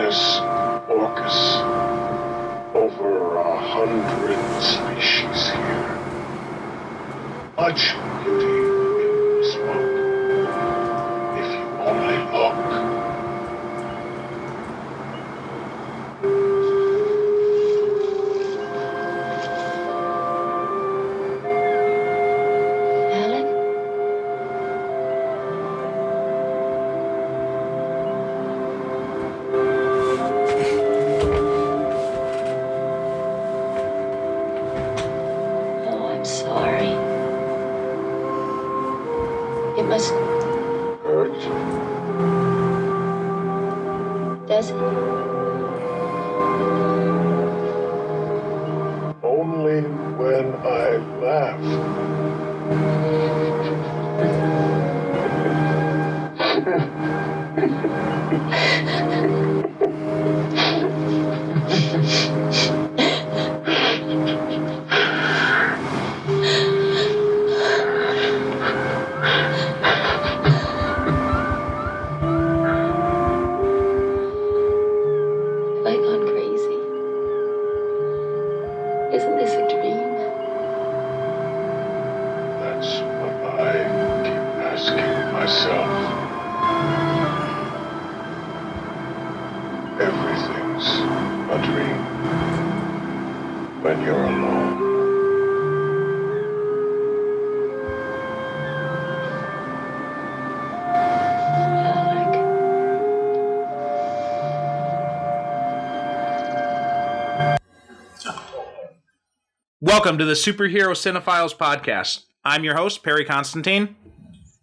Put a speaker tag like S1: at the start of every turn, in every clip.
S1: Canis orcus. Over 100 species here. Much beauty in the smoke. If you only look. Hurt?
S2: Does it?
S1: Only when I laugh.
S2: Isn't this a dream?
S1: That's what I keep asking myself. Everything's a dream when you're alone.
S3: Welcome to the Superhero Cinephiles podcast. I'm your host, Perry Constantine.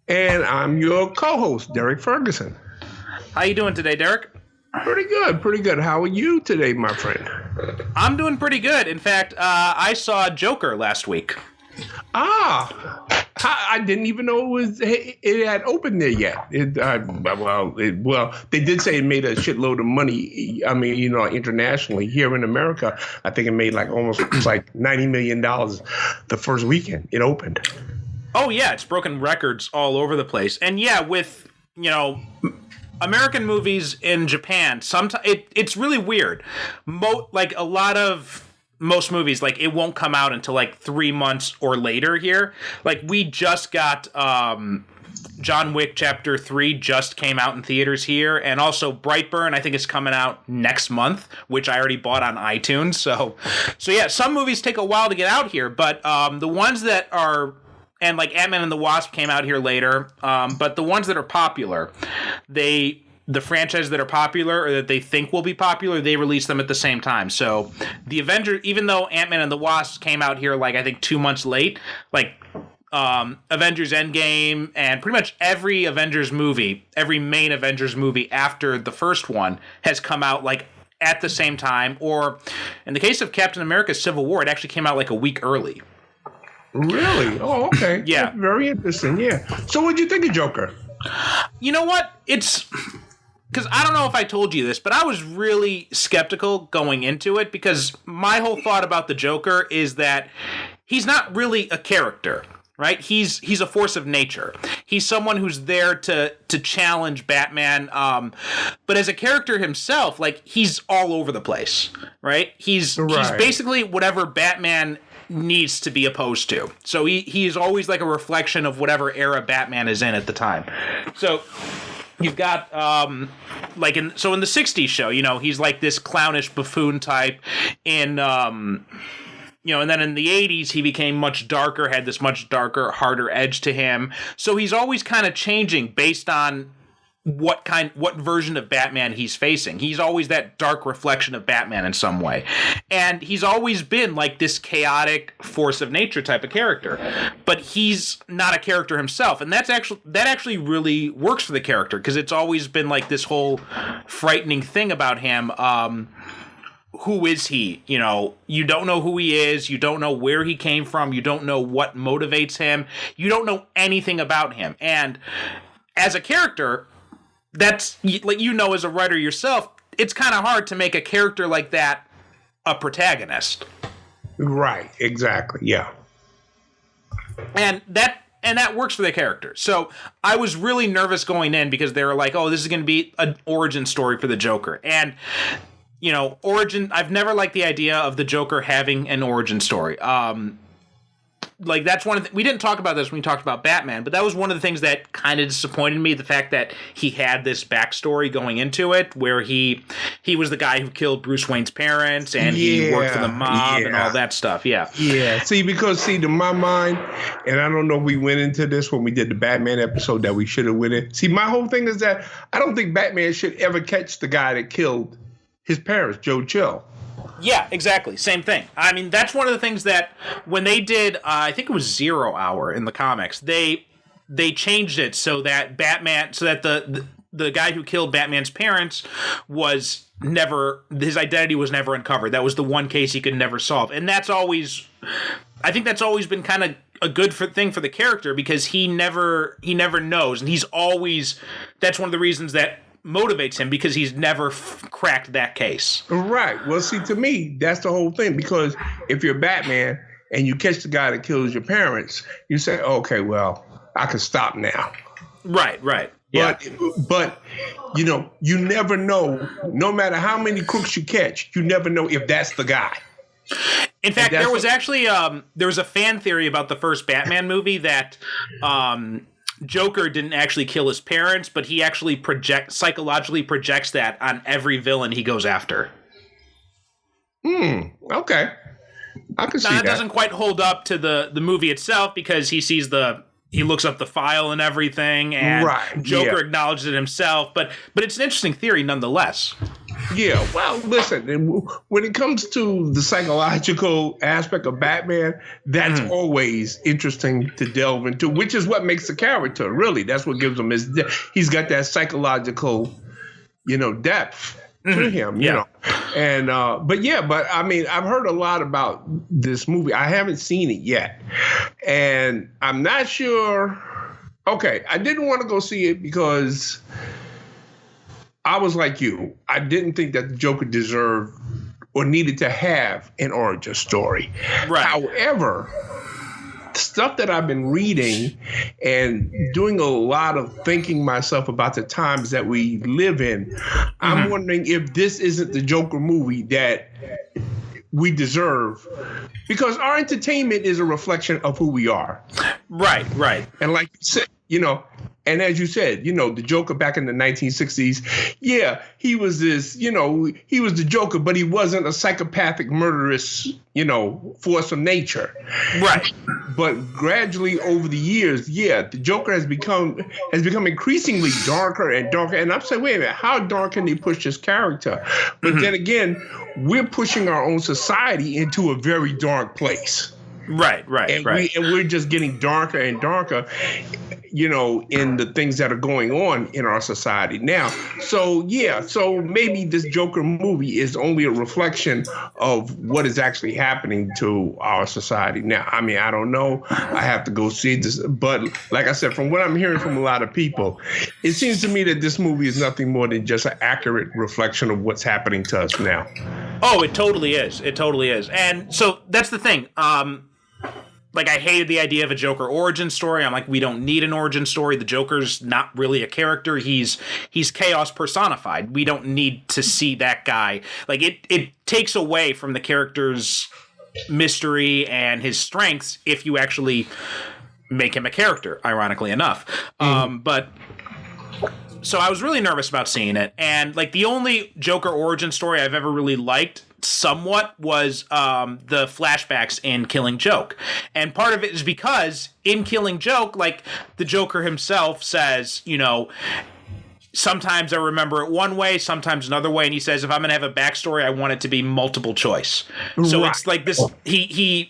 S4: And I'm your co-host, Derek Ferguson.
S3: How you doing today, Derek?
S4: Pretty good. How are you today, my friend?
S3: I'm doing pretty good. In fact, I saw Joker last week.
S4: I didn't even know it had opened there yet. They did say it made a shitload of money. I mean, internationally here in America, I think it made almost like $90 million the first weekend it opened.
S3: Oh yeah, it's broken records all over the place. And yeah, with American movies in Japan, sometimes it's really weird. Most movies, it won't come out until 3 months or later here. We just got John Wick Chapter 3 just came out in theaters here, and also Brightburn, I think, is coming out next month, which I already bought on iTunes. So yeah, some movies take a while to get out here, but the ones that are, and Ant-Man and the Wasp came out here later, but the ones that are popular, the franchises that are popular or that they think will be popular, they release them at the same time. So the Avengers, even though Ant-Man and the Wasp came out here I think 2 months late, Avengers Endgame and pretty much every main Avengers movie after the first one has come out at the same time, or in the case of Captain America Civil War, it actually came out a week early.
S4: Really? Oh, okay.
S3: Yeah.
S4: That's very interesting, yeah. So what'd you think of Joker?
S3: You know what? It's... Because I don't know if I told you this, but I was really skeptical going into it, because my whole thought about the Joker is that he's not really a character, right? He's a force of nature. He's someone who's there to challenge Batman, but as a character himself, he's all over the place, right? He's basically whatever Batman needs to be opposed to. So he is always a reflection of whatever era Batman is in at the time. So you've got in the 60s show, he's this clownish buffoon type. And then in the 80s he became much darker, had this much darker, harder edge to him. So he's always kind of changing based on what version of Batman he's facing. He's always that dark reflection of Batman in some way. And he's always been this chaotic force of nature type of character. But he's not a character himself. And that actually really works for the character, because it's always been this whole frightening thing about him. Who is he? You don't know who he is. You don't know where he came from. You don't know what motivates him. You don't know anything about him. And as a character, that's, as a writer yourself, it's kind of hard to make a character like that a protagonist.
S4: Right, exactly, yeah.
S3: And and that works for the character. So I was really nervous going in because they were like, oh, this is going to be an origin story for the Joker. And, you know, I've never liked the idea of the Joker having an origin story. Like, that's one of we didn't talk about this when we talked about Batman, but that was one of the things that kind of disappointed me, the fact that he had this backstory going into it, where he was the guy who killed Bruce Wayne's parents, and he worked for the mob and all that stuff. Yeah.
S4: To my mind, and I don't know if we went into this when we did the Batman episode that we should have went in. See, my whole thing is that I don't think Batman should ever catch the guy that killed his parents, Joe Chill.
S3: Yeah, exactly. Same thing. I mean, that's one of the things that when they did, I think it was 0 Hour in the comics, they changed it so that the guy who killed Batman's parents his identity was never uncovered. That was the one case he could never solve. And I think that's always been kind of a good thing for the character, because he never knows. And that's one of the reasons that motivates him, because he's never cracked that case.
S4: Right. Well, see, to me, that's the whole thing, because if you're Batman and you catch the guy that kills your parents, you say, okay, well, I can stop now.
S3: Right. Yeah.
S4: But you know, you never know. No matter how many crooks you catch, you never know if that's the guy.
S3: In fact, there was actually there was a fan theory about the first Batman movie that Joker didn't actually kill his parents, but he actually psychologically projects that on every villain he goes after.
S4: Okay. I can see that.
S3: That doesn't quite hold up to the movie itself, because he looks up the file and everything, and Joker acknowledges it himself, but it's an interesting theory nonetheless.
S4: Yeah, well, listen, when it comes to the psychological aspect of Batman, that's always interesting to delve into, which is what makes the character, really. That's what gives him he's got that psychological, depth to him, you know. And, but I mean, I've heard a lot about this movie. I haven't seen it yet. And I'm not sure. Okay, I didn't want to go see it because I was like you. I didn't think that the Joker deserved or needed to have an origin story.
S3: Right.
S4: However, the stuff that I've been reading and doing a lot of thinking myself about the times that we live in, I'm wondering if this isn't the Joker movie that we deserve, because our entertainment is a reflection of who we are.
S3: Right.
S4: And like you said, and as you said, the Joker back in the 1960s, yeah, he was this, he was the Joker, but he wasn't a psychopathic, murderous, force of nature.
S3: Right.
S4: But gradually over the years, the Joker has become increasingly darker and darker. And I'm saying, wait a minute, how dark can they push this character? But then again, we're pushing our own society into a very dark place.
S3: Right.
S4: And we're just getting darker and darker, in the things that are going on in our society now. So maybe this Joker movie is only a reflection of what is actually happening to our society now. I mean, I don't know. I have to go see this. But like I said, from what I'm hearing from a lot of people, it seems to me that this movie is nothing more than just an accurate reflection of what's happening to us now.
S3: Oh, it totally is. And so that's the thing. Like, I hated the idea of a Joker origin story. I'm like, we don't need an origin story. The Joker's not really a character. He's chaos personified. We don't need to see that guy. Like, it takes away from the character's mystery and his strengths if you actually make him a character, ironically enough. But so I was really nervous about seeing it. And, like, the only Joker origin story I've ever really liked somewhat was the flashbacks in Killing Joke. And part of it is because in Killing Joke, like, the Joker himself says, sometimes I remember it one way, sometimes another way, and he says, if I'm gonna have a backstory, I want it to be multiple choice. So it's like this. He's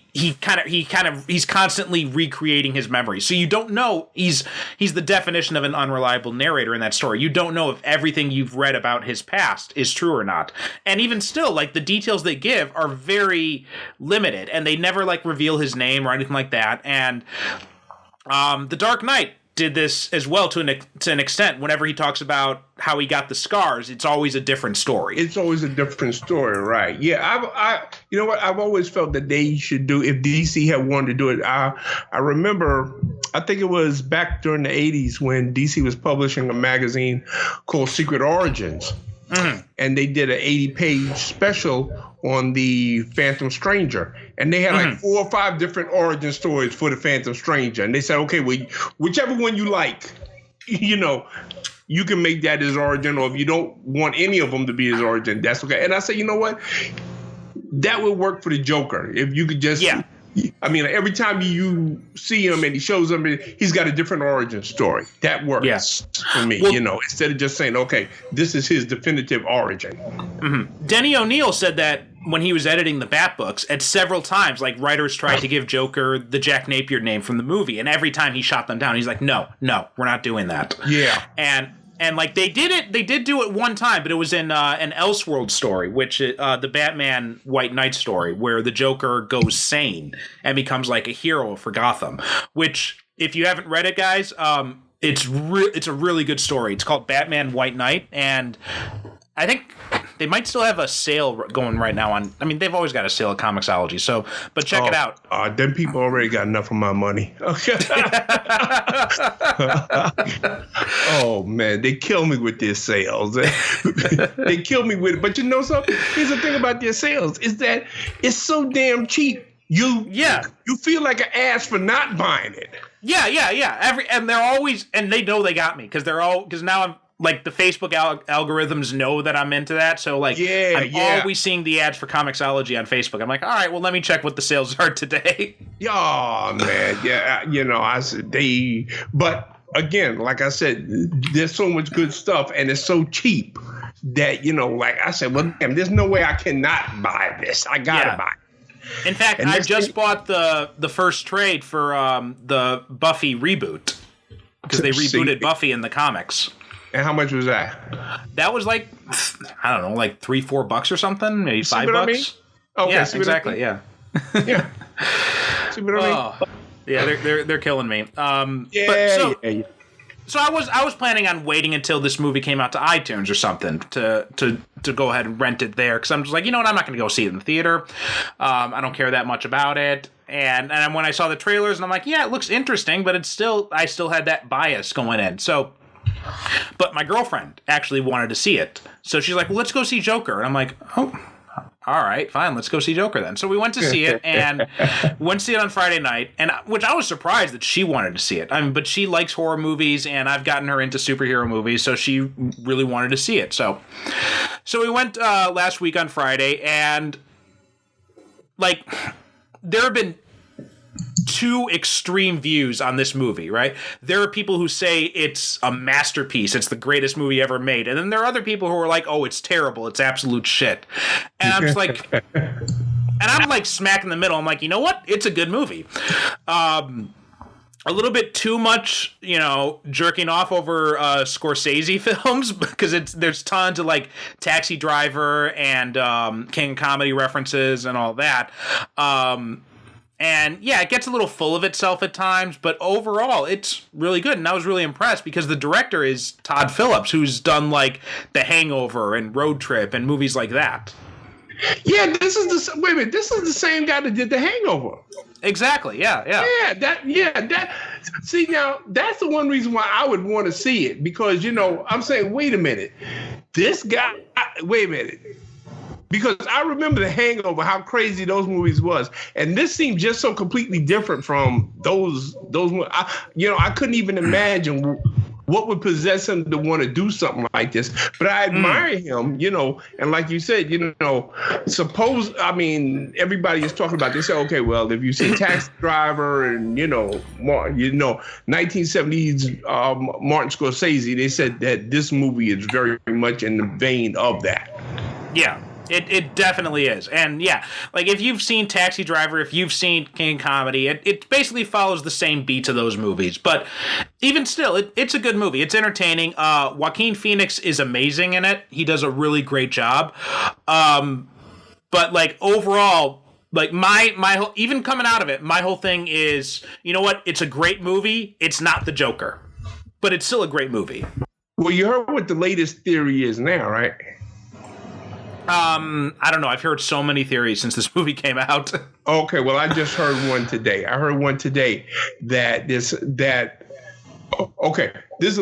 S3: constantly recreating his memory. So you don't know. He's the definition of an unreliable narrator in that story. You don't know if everything you've read about his past is true or not. And even still, like, the details they give are very limited, and they never, like, reveal his name or anything like that. And The Dark Knight did this as well to an extent. Whenever he talks about how he got the scars, it's always a different story.
S4: It's always a different story, right? Yeah, I you know what? I've always felt that they should do, if DC had wanted to do it. I remember, I think it was back during the 80s when DC was publishing a magazine called Secret Origins. And they did an 80-page special on the Phantom Stranger. And they had like 4 or 5 different origin stories for the Phantom Stranger. And they said, okay, well, whichever one you like, you know, you can make that his origin. Or if you don't want any of them to be his origin, that's okay. And I said, you know what? That would work for the Joker. If you could just... Yeah. I mean, every time you see him and he shows up, he's got a different origin story. That works for me, you know, instead of just saying, okay, this is his definitive origin.
S3: Denny O'Neil said that when he was editing the Bat books, at several times, like, writers tried to give Joker the Jack Napier name from the movie, and every time he shot them down, he's like, no, we're not doing that.
S4: Yeah.
S3: And like, they did do it one time, but it was in an Elseworld story, which the Batman White Knight story, where the Joker goes sane and becomes like a hero for Gotham. Which, if you haven't read it, guys, it's a really good story. It's called Batman White Knight, and I think they might still have a sale going right now on. I mean, they've always got a sale at Comixology. So, but check it out.
S4: Them people already got enough of my money. Okay. Oh man, they kill me with their sales. They kill me with it. But you know something? Here's the thing about their sales is that it's so damn cheap. You feel like an ass for not buying it.
S3: Yeah. And they're always, and they know they got me because now I'm. Like, the Facebook algorithms know that I'm into that, so like I'm always seeing the ads for Comixology on Facebook. I'm like, all right, well, let me check what the sales are today.
S4: Oh man, yeah, you know, but again, like I said, there's so much good stuff, and it's so cheap that, you know, like I said, well, damn, there's no way I cannot buy this. I gotta buy it.
S3: In fact, I just bought the first trade for the Buffy reboot because they rebooted Buffy in the comics.
S4: And how much was that?
S3: That was like, I don't know, like $3-4 or something, maybe $5.
S4: I mean? Okay,
S3: yeah, exactly. Yeah.
S4: Yeah. See what I mean?
S3: Yeah, they're killing me. So I was planning on waiting until this movie came out to iTunes or something to go ahead and rent it there, because I'm just like, you know what, I'm not going to go see it in the theater. I don't care that much about it. And when I saw the trailers, and I'm like, yeah, it looks interesting, but I still had that bias going in. So. But my girlfriend actually wanted to see it. So she's like, well, let's go see Joker. And I'm like, oh, all right, fine. Let's go see Joker then. So we went to see it, and went to see it on Friday night, and which I was surprised that she wanted to see it. I mean, but she likes horror movies, and I've gotten her into superhero movies, so she really wanted to see it. So we went last week on Friday, and like, there have been 2 extreme views on this movie, right? There are people who say it's a masterpiece, it's the greatest movie ever made, and then there are other people who are like, oh, it's terrible, it's absolute shit. And I'm just like, and I'm like smack in the middle. I'm like, you know what? It's a good movie. A little bit too much, you know, jerking off over Scorsese films, because there's tons of like Taxi Driver and King of Comedy references and all that. And yeah, it gets a little full of itself at times, but overall, it's really good. And I was really impressed because the director is Todd Phillips, who's done like The Hangover and Road Trip and movies like that.
S4: Yeah, this is the same guy that did The Hangover.
S3: Exactly. Yeah. See, now that's the one reason why I would want to see it, because, you know, I'm saying, wait a minute, because I remember The Hangover, how crazy those movies was, and this seemed just so completely different from those. I couldn't even imagine what would possess him to want to do something like this. But I admire him, you know, and like you said, you know, everybody is talking about this. Okay, well, if you see Taxi Driver and, 1970s Martin Scorsese, they said that this movie is very much in the vein of that. Yeah. It definitely is. And yeah, like if you've seen Taxi Driver, if you've seen King of Comedy, it basically follows the same beats of those movies. But even still, it's a good movie. It's entertaining. Joaquin Phoenix is amazing in it. He does a really great job. But like overall, Like my whole, even coming out of it, my whole thing is, you know what? It's a great movie. It's not the Joker, but it's still a great movie.
S4: Well, you heard what the latest theory is now, right?
S3: I don't know. I've heard so many theories since this movie came out.
S4: Okay, well, I just heard one today. That this is the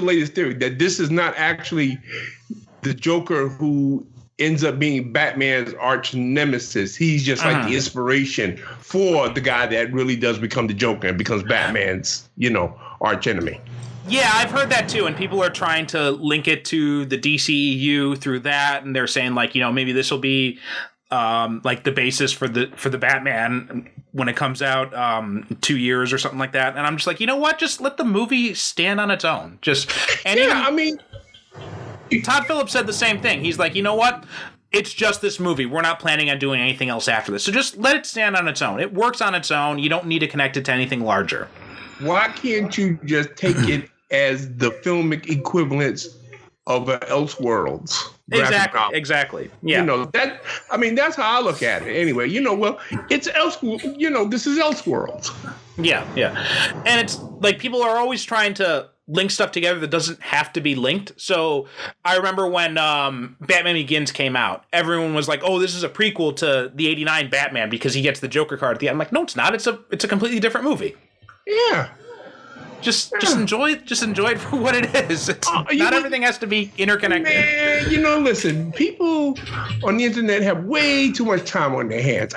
S4: latest theory, that this is not actually the Joker who ends up being Batman's arch nemesis. He's just like the inspiration for the guy that really does become the Joker and becomes Batman's, arch enemy.
S3: Yeah, I've heard that too, and people are trying to link it to the DCEU through that, and they're saying like, maybe this will be like the basis for the Batman when it comes out 2 years or something like that. And I'm just like, you know what? Just let the movie stand on its own. Todd Phillips said the same thing. He's like, you know what? It's just this movie. We're not planning on doing anything else after this. So just let it stand on its own. It works on its own. You don't need to connect it to anything larger. Why
S4: can't you just take it as the filmic equivalents of Elseworlds?
S3: Exactly. Yeah.
S4: That's how I look at it. Anyway, it's Elseworlds. This is Elseworlds.
S3: Yeah. And it's like people are always trying to link stuff together that doesn't have to be linked. So I remember when Batman Begins came out, everyone was like, "Oh, this is a prequel to the '89 Batman because he gets the Joker card at the end." I'm like, no, it's not. It's a completely different movie.
S4: Yeah.
S3: Just enjoy it. Just enjoy it for what it is. Not everything has to be interconnected.
S4: Man, listen, people on the internet have way too much time on their hands.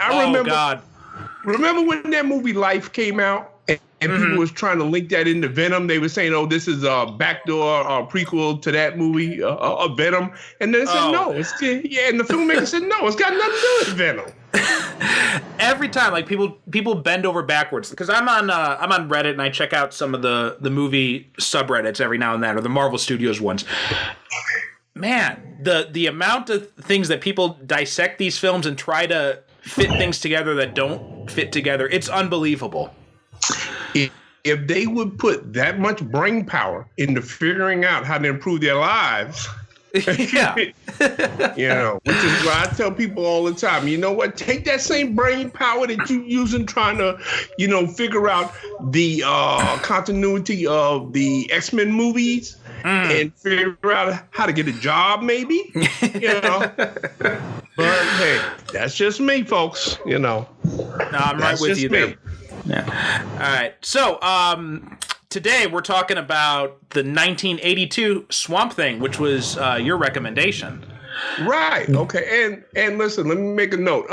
S4: Remember when that movie Life came out and people was trying to link that into Venom? They were saying, "Oh, this is a backdoor prequel to that movie, Venom." And they said, "No, and the filmmaker said, "No, it's got nothing to do with Venom."
S3: Every time, like people bend over backwards, because I'm on Reddit and I check out some of the movie subreddits every now and then, or the Marvel Studios ones. Man, the amount of things that people dissect these films and try to fit things together that don't fit together, it's unbelievable.
S4: If they would put that much brain power into figuring out how to improve their lives.
S3: Yeah.
S4: Which is why I tell people all the time, you know what? Take that same brain power that you using trying to, figure out the continuity of the X-Men movies and figure out how to get a job, maybe. But hey, that's just me, folks.
S3: No, I'm right with you there. Yeah. All right. So, today we're talking about the 1982 Swamp Thing, which was your recommendation.
S4: Right. Okay. And listen, let me make a note.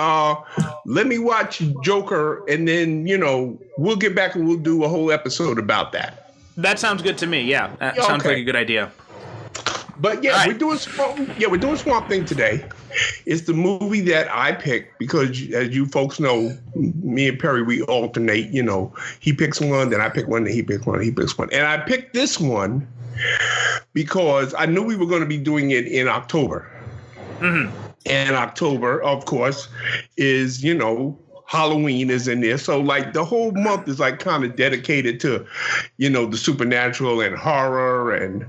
S4: Let me watch Joker, and then we'll get back and we'll do a whole episode about that.
S3: That sounds good to me. Yeah, that sounds like a good idea.
S4: But yeah, we're doing Swamp Thing today. It's the movie that I picked because, as you folks know, me and Perry, we alternate. He picks one, then I pick one, then he picks one, he picks one. And I picked this one because I knew we were going to be doing it in October. Mm-hmm. And October, of course, is, Halloween is in there. So like the whole month is like kind of dedicated to, the supernatural and horror and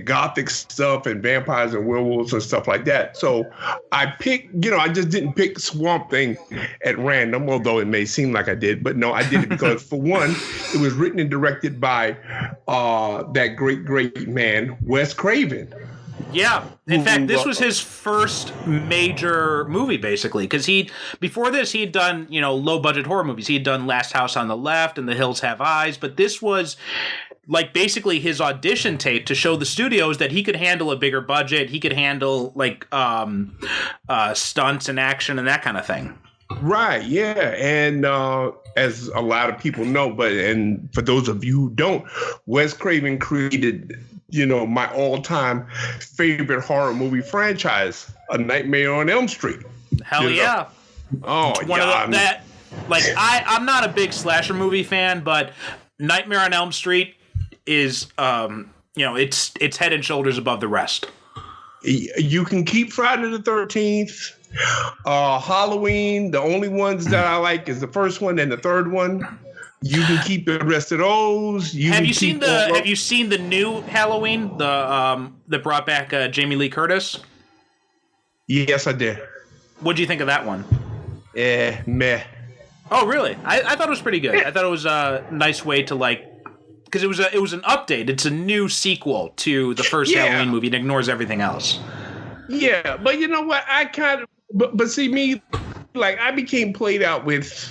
S4: gothic stuff and vampires and werewolves and stuff like that. So I picked, I just didn't pick Swamp Thing at random, although it may seem like I did. But no, I did it because for one, it was written and directed by that great man, Wes Craven.
S3: Yeah. In fact, this was his first major movie, basically, because before this, he'd done, low-budget horror movies. He'd done Last House on the Left and The Hills Have Eyes, but this was, like, basically his audition tape to show the studios that he could handle a bigger budget. He could handle, like, stunts and action and that kind of thing.
S4: Right, yeah, and as a lot of people know, and for those of you who don't, Wes Craven created, my all-time favorite horror movie franchise, A Nightmare on Elm Street.
S3: Hell yeah!
S4: Oh, yeah.
S3: I'm not a big slasher movie fan, but Nightmare on Elm Street is, it's head and shoulders above the rest.
S4: You can keep Friday the 13th. Halloween, the only ones that I like is the first one and the third one. You can keep the rest of those. Have you seen
S3: the new Halloween? That brought back Jamie Lee Curtis?
S4: Yes, I did.
S3: What'd you think of that one?
S4: Meh.
S3: Oh, really? I thought it was pretty good. I thought it was a nice way to because it was an update. It's a new sequel to the first Halloween movie. It ignores everything else.
S4: Yeah, but you know what? I kind of, but see me, I became played out with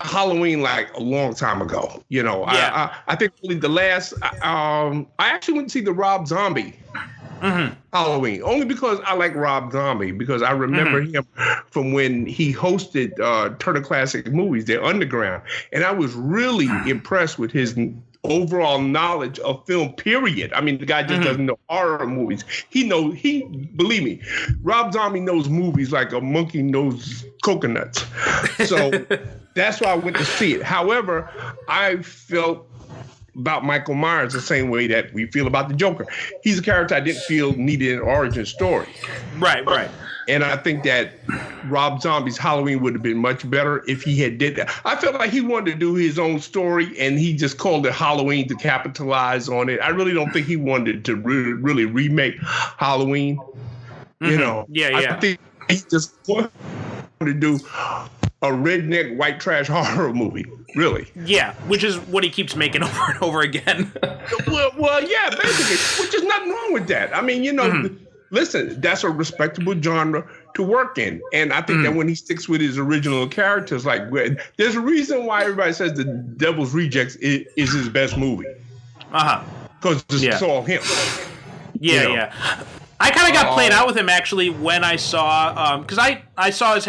S4: Halloween a long time ago. I think really the last, I actually went to see the Rob Zombie Halloween, only because I like Rob Zombie, because I remember him from when he hosted Turner Classic Movies, their Underground, and I was really impressed with his overall knowledge of film, period. I mean, the guy just doesn't know horror movies. Believe me, Rob Zombie knows movies like a monkey knows coconuts. So that's why I went to see it. However, I felt about Michael Myers the same way that we feel about the Joker. He's a character I didn't feel needed an origin story.
S3: Right.
S4: And I think that Rob Zombie's Halloween would have been much better if he had did that. I felt like he wanted to do his own story, and he just called it Halloween to capitalize on it. I really don't think he wanted to really remake Halloween. I think he just wanted to do a redneck white trash horror movie, really.
S3: Yeah, which is what he keeps making over and over again.
S4: well, yeah, basically, which is nothing wrong with that. I mean, listen, that's a respectable genre to work in. And I think that when he sticks with his original characters, there's a reason why everybody says The Devil's Rejects is his best movie. Because it's all him.
S3: Yeah. I kind of got played out with him, actually, when I saw, because I saw his,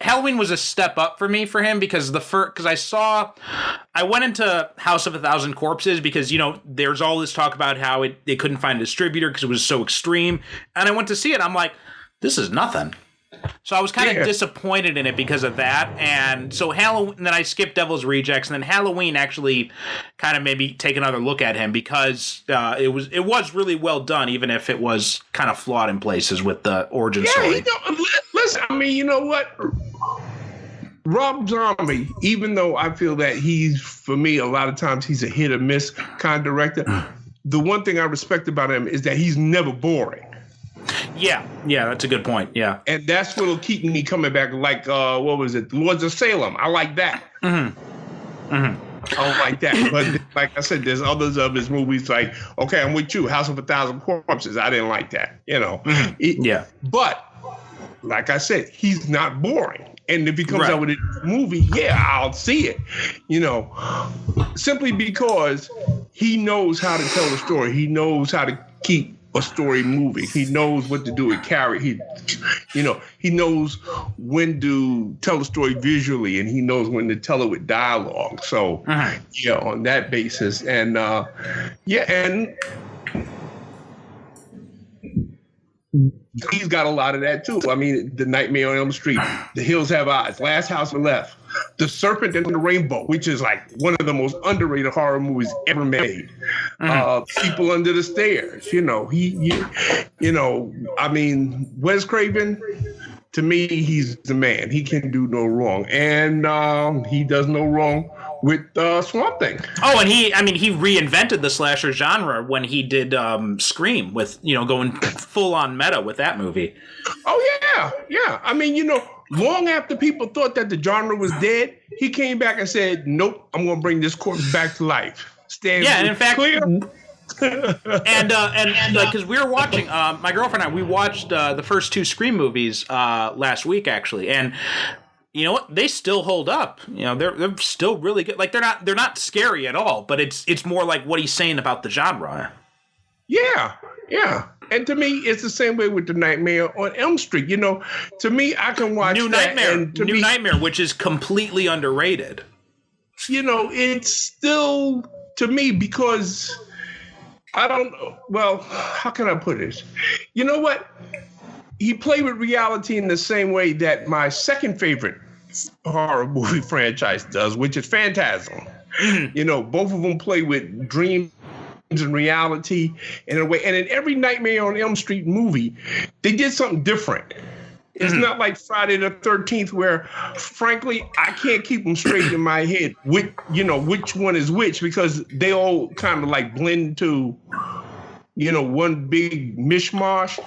S3: Halloween was a step up for him, because I went into House of a Thousand Corpses because, there's all this talk about how they couldn't find a distributor because it was so extreme. And I went to see it. I'm like, this is nothing. So I was kind of disappointed in it because of that. And so Halloween, and then I skipped Devil's Rejects, and then Halloween actually kind of made me take another look at him, because it was really well done, even if it was kind of flawed in places with the origin story.
S4: Listen, I mean, you know what? Rob Zombie, even though I feel that for me, a lot of times he's a hit or miss kind of director, the one thing I respect about him is that he's never boring.
S3: Yeah, that's a good point. Yeah,
S4: and that's what'll keep me coming back. What was it? Lords of Salem. I like that. I don't like that. But like I said, there's others of his movies okay, I'm with you. House of a Thousand Corpses. I didn't like that. But like I said, he's not boring. And if he comes out with a movie, I'll see it. Simply because he knows how to tell a story. He knows how to keep a story moving. He knows what to do with carry. He knows when to tell a story visually, and he knows when to tell it with dialogue. So, on that basis, and and he's got a lot of that too. I mean, The Nightmare on Elm Street, The Hills Have Eyes, Last House on the Left, The Serpent and the Rainbow, which is one of the most underrated horror movies ever made. People Under the Stairs. I mean, Wes Craven, to me, he's the man. He can do no wrong, and he does no wrong with Swamp Thing.
S3: Oh, and he reinvented the slasher genre when he did Scream, with going full on meta with that movie.
S4: Oh yeah. I mean, long after people thought that the genre was dead, he came back and said, "Nope, I'm going to bring this corpse back to life."
S3: And in fact,
S4: clear.
S3: and because we were watching, my girlfriend and I, we watched the first two Scream movies last week, actually, and you know what? They still hold up. They're still really good. They're not scary at all, but it's more like what he's saying about the genre.
S4: Yeah. And to me, it's the same way with The Nightmare on Elm Street. To me, I can watch
S3: New Nightmare, which is completely underrated.
S4: It's still, to me, because I don't know. Well, how can I put it? You know what? He played with reality in the same way that my second favorite horror movie franchise does, which is Phantasm. Both of them play with dreams and reality in a way. And in every Nightmare on Elm Street movie, they did something different. It's not like Friday the 13th, where, frankly, I can't keep them straight in my head. Which one is which, because they all kind of blend to one big mishmash.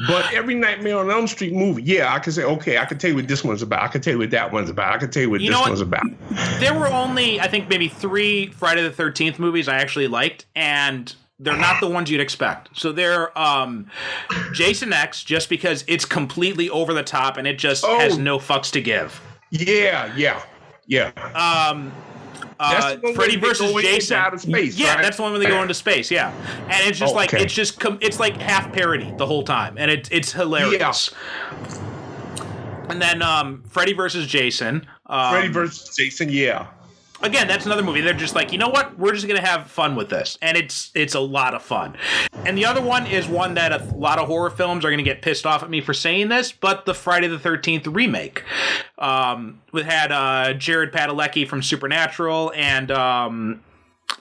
S4: But every Nightmare on Elm Street movie, yeah, I can say, okay, I can tell you what this one's about. I can tell you what that one's about. I can tell you what this one's about.
S3: There were only, I think, maybe 3 Friday the 13th movies I actually liked, and they're not the ones you'd expect. So they're Jason X, just because it's completely over the top and it just has no fucks to give.
S4: Yeah.
S3: Freddy versus Jason.
S4: Out of space,
S3: yeah,
S4: right?
S3: that's the one where they go into space. Yeah, and it's just it's like half parody the whole time, and it's hilarious. Yeah. And then Freddy versus Jason.
S4: Freddy versus Jason. Yeah.
S3: Again, that's another movie. They're just like, you know what? We're just gonna have fun with this, and it's a lot of fun. And the other one is one that a lot of horror films are gonna get pissed off at me for saying this, but the Friday the 13th remake. We had Jared Padalecki from Supernatural and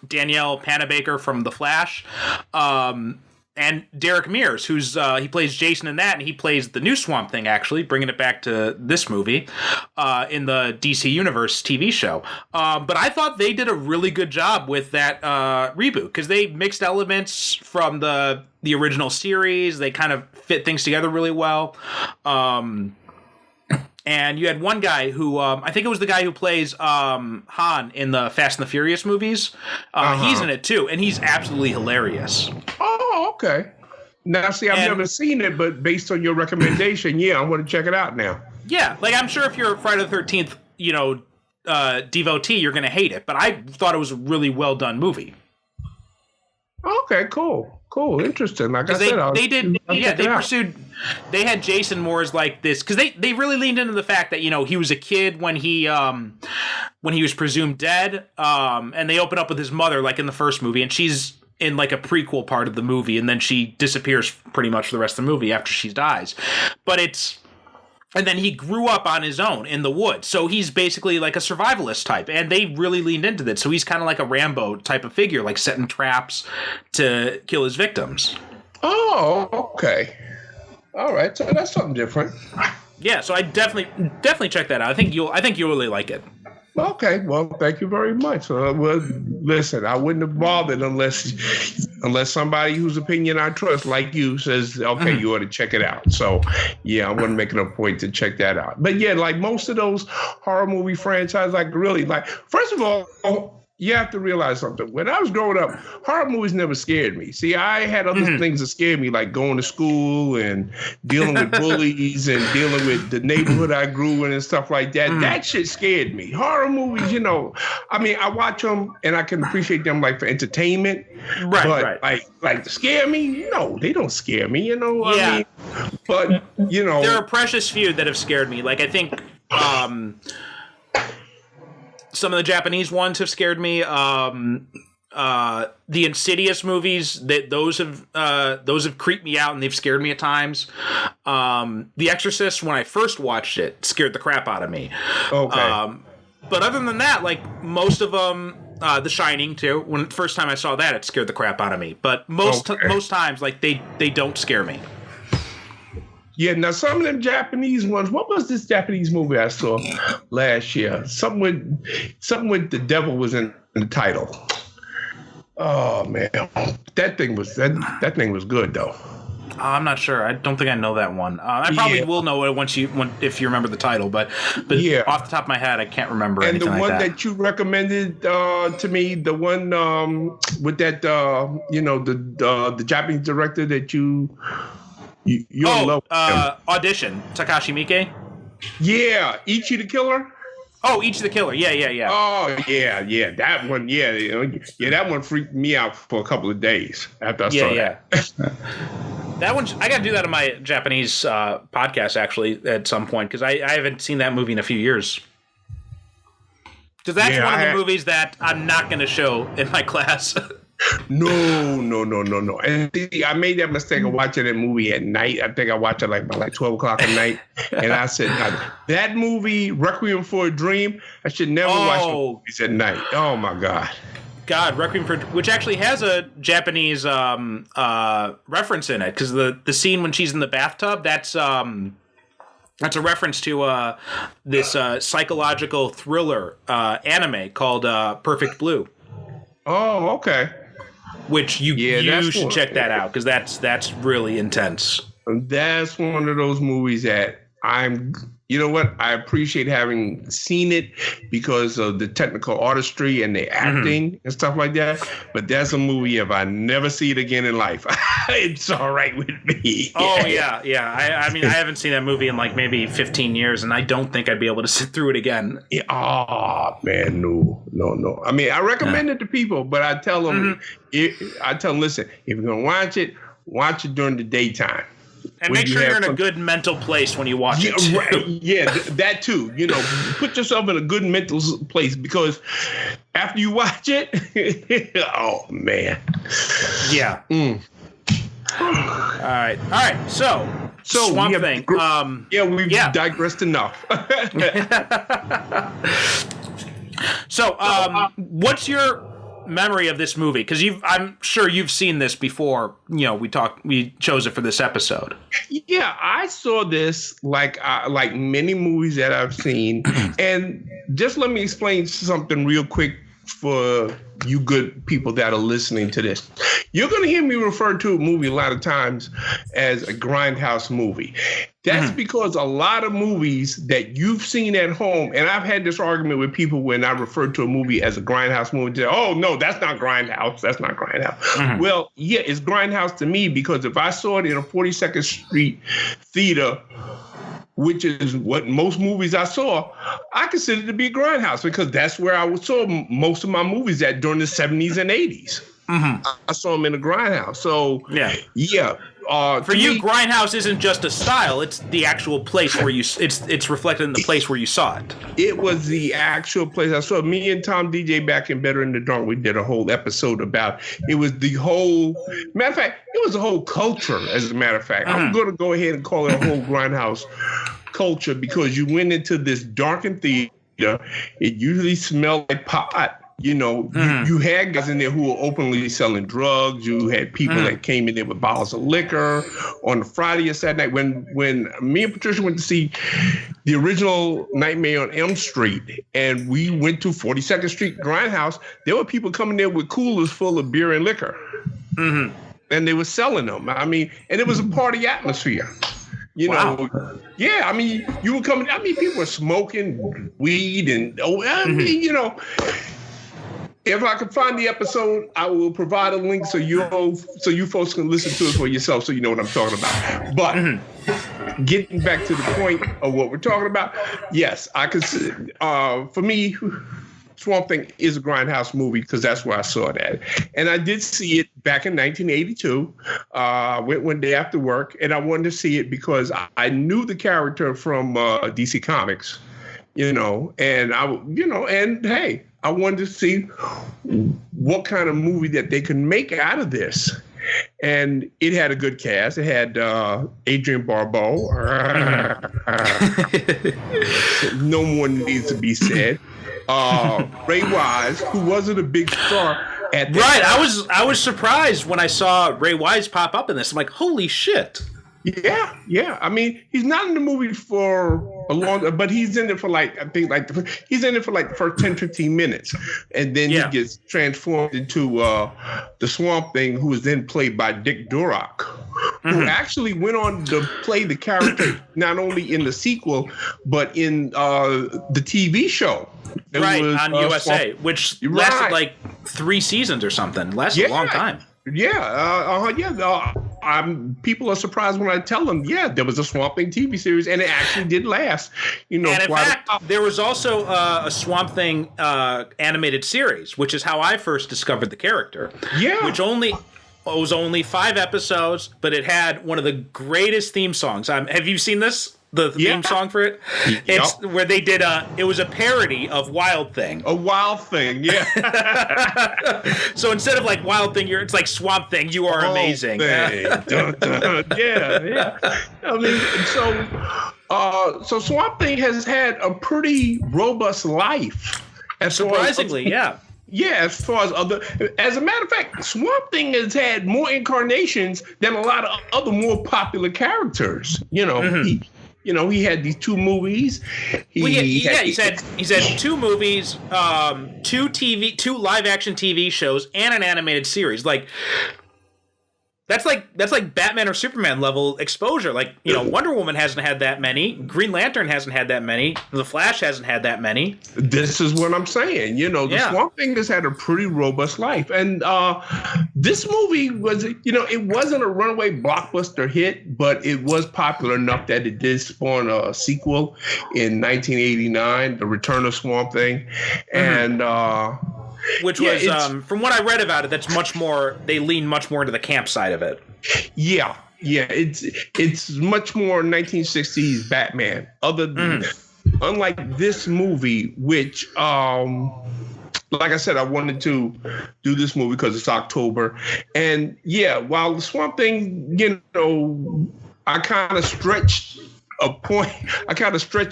S3: Danielle Panabaker from The Flash. And Derek Mears, who's he plays Jason in that, and he plays the new Swamp Thing, actually, bringing it back to this movie in the DC Universe TV show. But I thought they did a really good job with that reboot, because they mixed elements from the original series. They kind of fit things together really well. And you had one guy who, I think it was the guy who plays Han in the Fast and the Furious movies. He's in it too, and he's absolutely hilarious.
S4: Oh, okay. Now, see, I've never seen it, but based on your recommendation, yeah, I want to check it out now.
S3: Yeah, like I'm sure if you're a Friday the 13th, devotee, you're going to hate it. But I thought it was a really well done movie.
S4: Okay, cool. Interesting. Like I said, they had Jason more as like this, because they really leaned into the fact that, he was a kid when he was presumed dead, and they open up with his mother like in the first movie, and she's in like a prequel part of the movie, and then she disappears pretty much for the rest of the movie after she dies. And then he grew up on his own in the woods. So he's basically like a survivalist type. And they really leaned into that. So he's kind of like a Rambo type of figure, like setting traps to kill his victims. Oh, okay. All right. So that's something different.
S3: Yeah, so I definitely check that out. I think you'll really like it.
S4: Okay, well, thank you very much. Well, listen, I wouldn't have bothered unless somebody whose opinion I trust, like you, says, okay, you ought to check it out. So, yeah, I wasn't making a point to check that out. But yeah, like most of those horror movie franchises, first of all, you have to realize something. When I was growing up, horror movies never scared me. See, I had other things that scared me, like going to school and dealing with bullies and dealing with the neighborhood I grew in and stuff like that. That shit scared me. Horror movies, I watch them and I can appreciate them like for entertainment. Right. Like to scare me? No, they don't scare me, Yeah. I mean, but,
S3: there are a precious few that have scared me. Like, I think... some of the Japanese ones have scared me. The Insidious movies, those have creeped me out and they've scared me at times. The Exorcist, when I first watched it, scared the crap out of me.
S4: Okay.
S3: But other than that, like most of them, The Shining too. When the first time I saw that, it scared the crap out of me. But most times, like they don't scare me.
S4: Yeah, now some of them Japanese ones. What was this Japanese movie I saw last year? Something with the devil was in the title. Oh man, that thing was good though.
S3: I'm not sure. I don't think I know that one. I probably will know it if you remember the title, but yeah, off the top of my head, I can't remember.
S4: And the one
S3: like
S4: that you recommended to me, the one with that the Japanese director that you love
S3: Audition, Takashi Miike.
S4: Yeah, Ichi the Killer.
S3: Oh, Ichi the Killer. Yeah.
S4: Oh, yeah. That one, that one freaked me out for a couple of days after I saw that.
S3: That one, I got to do that on my Japanese podcast actually at some point, because I haven't seen that movie in a few years. Because that's one of the movies that I'm not going to show in my class.
S4: No. And see, I made that mistake of watching that movie at night. I think I watched it by 12 o'clock at night. And I said, that movie, Requiem for a Dream, I should never watch movies at night. Oh, my God.
S3: Requiem for, which actually has a Japanese reference in it. Because the scene when she's in the bathtub, that's a reference to this psychological thriller anime called Perfect Blue.
S4: Oh, okay.
S3: which you should
S4: one.
S3: check that out because that's really intense.
S4: That's one of those movies that you know what? I appreciate having seen it because of the technical artistry and the acting and stuff like that. But that's a movie, if I never see it again in life, it's all right with me.
S3: Oh, yeah. I mean, I haven't seen that movie in like maybe 15 years, and I don't think I'd be able to sit through it again.
S4: Yeah, oh, man, no. I mean, I recommend it to people, but I tell them, listen, if you're going to watch it during the daytime.
S3: And make sure you're in a good mental place when you watch it. Too.
S4: Right. Yeah, that too. You know, put yourself in a good mental place because after you watch it, oh man.
S3: Yeah. All right. So Swamp Thing.
S4: We've digressed enough.
S3: So, what's your memory of this movie? Because I'm sure you've seen this before. You know, we chose it for this episode.
S4: Yeah, I saw this like many movies that I've seen, and just let me explain something real quick for you good people that are listening to this. You're going to hear me refer to a movie a lot of times as a grindhouse movie. That's because a lot of movies that you've seen at home, and I've had this argument with people when I refer to a movie as a grindhouse movie, they say, oh, no, that's not grindhouse. That's not grindhouse. Well, yeah, it's grindhouse to me because if I saw it in a 42nd Street theater, which is what most movies I saw, I consider it to be a grindhouse because that's where I saw most of my movies at during the 70s and 80s. I saw them in a grindhouse. So,
S3: for you, grindhouse isn't just a style; it's the actual place where you. It's reflected in the place where you saw it.
S4: It was the actual place I saw. Me and Tom DJ back in Better in the Dark, we did a whole episode about it. Was the whole matter of fact? It was a whole culture. As a matter of fact, I'm going to go ahead and call it a whole grindhouse culture because you went into this darkened theater. It usually smelled like pot. You know, you had guys in there who were openly selling drugs. You had people that came in there with bottles of liquor on the Friday or Saturday night. When me and Patricia went to see the original Nightmare on Elm Street, and we went to 42nd Street Grindhouse, there were people coming there with coolers full of beer and liquor. And they were selling them. I mean, and it was a party atmosphere. You know, yeah, I mean, you were coming, people were smoking weed and, you know, if I can find the episode, I will provide a link so you folks can listen to it for yourself so you know what I'm talking about. But getting back to the point of what we're talking about, yes, I consider, for me, Swamp Thing is a grindhouse movie because that's where I saw it at. And I did see it back in 1982. Went one day after work, and I wanted to see it because I knew the character from DC Comics, you know, and hey, I wanted to see what kind of movie that they could make out of this. And it had a good cast. It had Adrienne Barbeau. No more needs to be said. Ray Wise, who wasn't a big star at that time.
S3: I was surprised when I saw Ray Wise pop up in this. I'm like, holy shit.
S4: Yeah. I mean, he's not in the movie for a long, but he's in it for he's in it for like the first 10, 15 minutes. And then he gets transformed into the Swamp Thing, who was then played by Dick Durock, who actually went on to play the character not only in the sequel, but in the TV show.
S3: On USA, which lasted like 3 seasons or something. Lasted a long time. People are surprised when I tell them, there was a Swamp Thing TV series, and it actually did last. You know, and in fact, there was also a Swamp Thing animated series, which is how I first discovered the character. Yeah, which was only 5 episodes, but it had one of the greatest theme songs. Have you seen this? The theme song for it? It's where they did it was a parody of Wild Thing.
S4: A Wild Thing, yeah.
S3: So instead of like Wild Thing, it's like Swamp Thing, you are amazing.
S4: Dun, dun. Yeah. I mean, so Swamp Thing has had a pretty robust life.
S3: Surprisingly, yeah.
S4: Yeah, as far as a matter of fact, Swamp Thing has had more incarnations than a lot of other more popular characters. You know, He had these 2 movies.
S3: He said 2 movies, 2 live action TV shows, and an animated series. Like that's like Batman or Superman level exposure. Like, Wonder Woman hasn't had that many. Green Lantern hasn't had that many. The Flash hasn't had that many.
S4: This is what I'm saying. The Swamp Thing has had a pretty robust life. And this movie was, it wasn't a runaway blockbuster hit, but it was popular enough that it did spawn a sequel in 1989, The Return of Swamp Thing. And
S3: which was, from what I read about it, that's much more, they lean much more into the camp side of it.
S4: Yeah, it's much more 1960s Batman. Unlike this movie, which, like I said, I wanted to do this movie because it's October. And while the Swamp Thing, I kind of stretched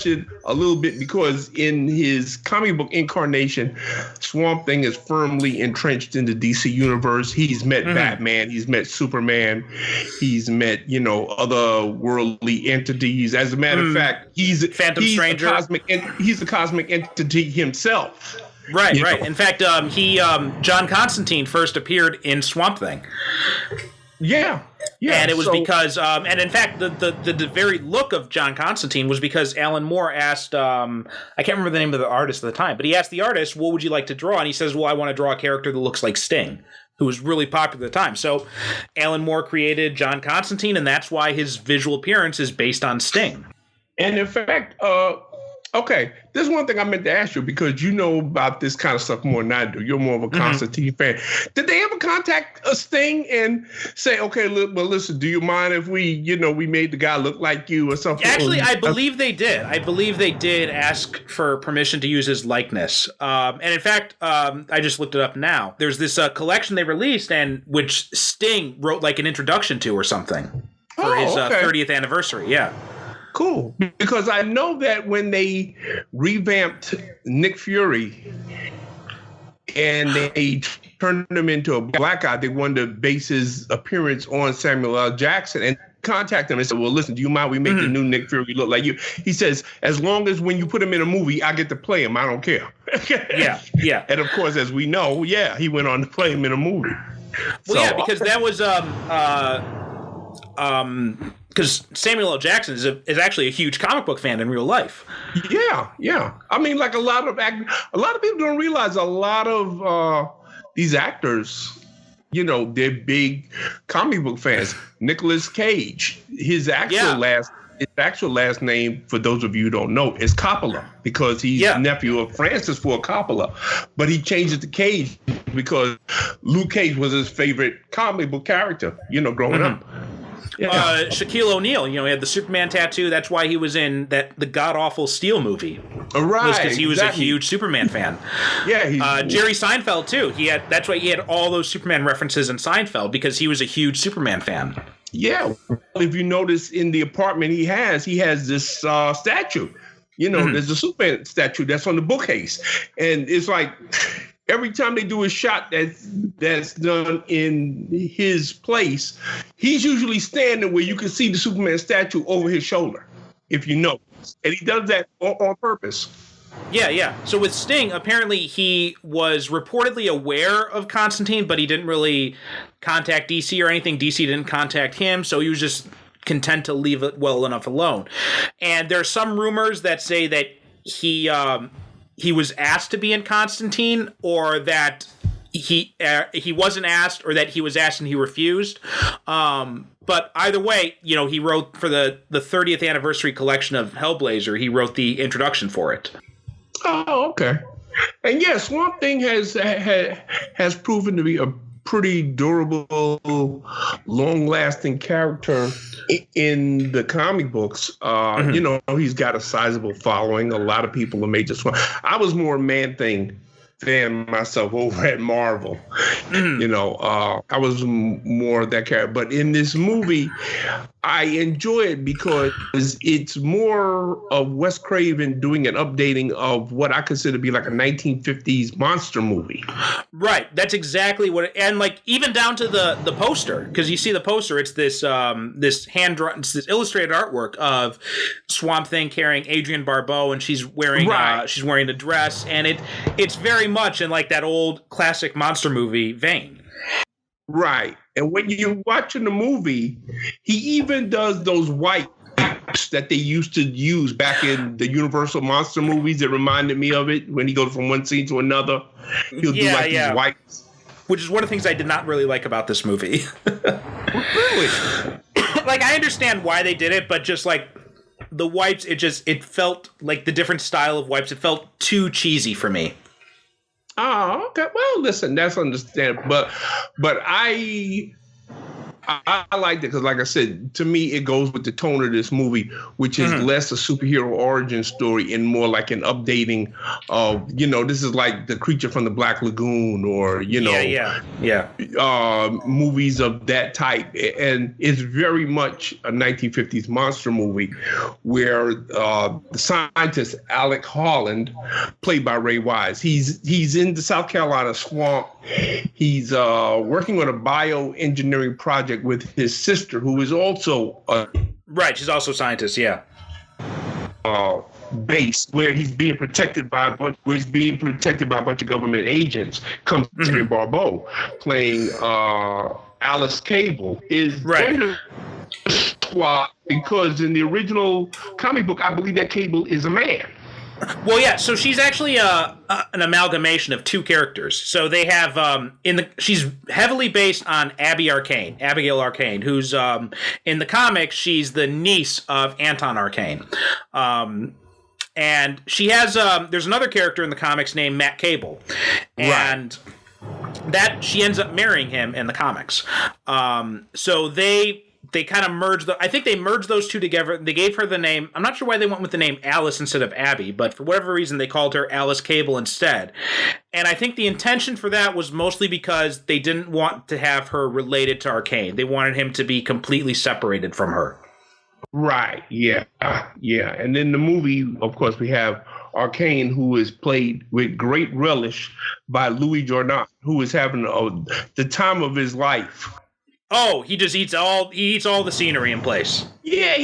S4: it a little bit because in his comic book incarnation, Swamp Thing is firmly entrenched in the DC universe. He's met Batman, he's met Superman, he's met, otherworldly entities. As a matter of fact, he's Stranger. He's a cosmic entity himself.
S3: Right. In fact, John Constantine first appeared in Swamp Thing.
S4: Yeah.
S3: And it was because, and in fact, the very look of John Constantine was because Alan Moore asked, I can't remember the name of the artist at the time, but he asked the artist, what would you like to draw? And he says, well, I want to draw a character that looks like Sting, who was really popular at the time. So Alan Moore created John Constantine, and that's why his visual appearance is based on Sting.
S4: And in fact, okay, there's one thing I meant to ask you because you know about this kind of stuff more than I do. You're more of a Constantine fan. Did they ever contact Sting and say, okay, look, well, listen, do you mind if we made the guy look like you or something?
S3: Actually, I believe they did. I believe they did ask for permission to use his likeness. And in fact, I just looked it up now. There's this collection they released and which Sting wrote like an introduction to or something for his 30th anniversary. Yeah.
S4: Cool. Because I know that when they revamped Nick Fury and they turned him into a black guy, they wanted to base his appearance on Samuel L. Jackson and contact him and said, well, listen, do you mind we make the new Nick Fury look like you? He says, as long as when you put him in a movie, I get to play him. I don't care. Yeah. And of course, as we know, he went on to play him in a movie.
S3: Well, because that was because Samuel L. Jackson is actually a huge comic book fan in real life. Yeah. I mean, like a lot of people don't realize a lot of these actors, they're big comic book fans. Nicolas Cage, his actual last name, for those of you who don't know, is Coppola because he's nephew of Francis Ford Coppola. But he changed it to Cage because Luke Cage was his favorite comic book character, growing up. Yeah. Shaquille O'Neal, he had the Superman tattoo. That's why he was in the god-awful Steel movie.
S4: Right.
S3: Because he was a huge Superman fan. Jerry Seinfeld, too. That's why he had all those Superman references in Seinfeld, because he was a huge Superman fan.
S4: Yeah. If you notice in the apartment he has this statue. There's a Superman statue that's on the bookcase. And it's like every time they do a shot that's done in his place, he's usually standing where you can see the Superman statue over his shoulder, if you know. And he does that on purpose.
S3: Yeah. So with Sting, apparently he was reportedly aware of Constantine, but he didn't really contact DC or anything. DC didn't contact him, so he was just content to leave it well enough alone. And there are some rumors that say that he was asked to be in Constantine, or that he wasn't asked, or that he was asked and he refused. But either way, he wrote for the 30th anniversary collection of Hellblazer. He wrote the introduction for it.
S4: Oh, okay. And Swamp Thing has proven to be a pretty durable, long-lasting character in the comic books. He's got a sizable following. A lot of people are major Swamp. I was more Man-Thing fan myself over at Marvel. I was more that character. But in this movie, I enjoy it because it's more of Wes Craven doing an updating of what I consider to be like a 1950s monster movie.
S3: Right. That's exactly what and like even down to the poster, because you see the poster, it's this this hand drawn, it's this illustrated artwork of Swamp Thing carrying Adrienne Barbeau, and she's wearing a dress, and it's very much in like that old classic monster movie vein.
S4: Right. And when you're watching the movie, he even does those wipes that they used to use back in the Universal monster movies that reminded me of it. When he goes from one scene to another, he'll do like these wipes.
S3: Which is one of the things I did not really like about this movie.
S4: Really?
S3: Like, I understand why they did it, but just like the wipes, it felt like the different style of wipes. It felt too cheesy for me.
S4: Oh, okay. Well, listen, that's understandable. But I liked it because, like I said, to me, it goes with the tone of this movie, which is less a superhero origin story and more like an updating of, this is like The Creature from the Black Lagoon or, movies of that type. And it's very much a 1950s monster movie where the scientist Alec Holland, played by Ray Wise, he's in the South Carolina swamp. He's working on a bioengineering project with his sister, who is also
S3: she's also a scientist,
S4: base where he's being protected by a bunch of government agents. Comes Adrienne Barbeau playing Alice Cable is because in the original comic book, I believe that Cable is a man.
S3: Well, yeah. So she's actually an amalgamation of two characters. So they have she's heavily based on Abigail Arcane, who's in the comics. She's the niece of Anton Arcane, and she has there's another character in the comics named Matt Cable, and that she ends up marrying him in the comics. So they kind of merged I think they merged those two together. They gave her the name. I'm not sure why they went with the name Alice instead of Abby, but for whatever reason they called her Alice Cable instead. And I think the intention for that was mostly because they didn't want to have her related to Arcane. They wanted him to be completely separated from her. Right.
S4: Yeah. And in the movie, of course, we have Arcane, who is played with great relish by Louis Jourdan, who is having the time of his life.
S3: Oh, he eats all the scenery in place.
S4: Yeah,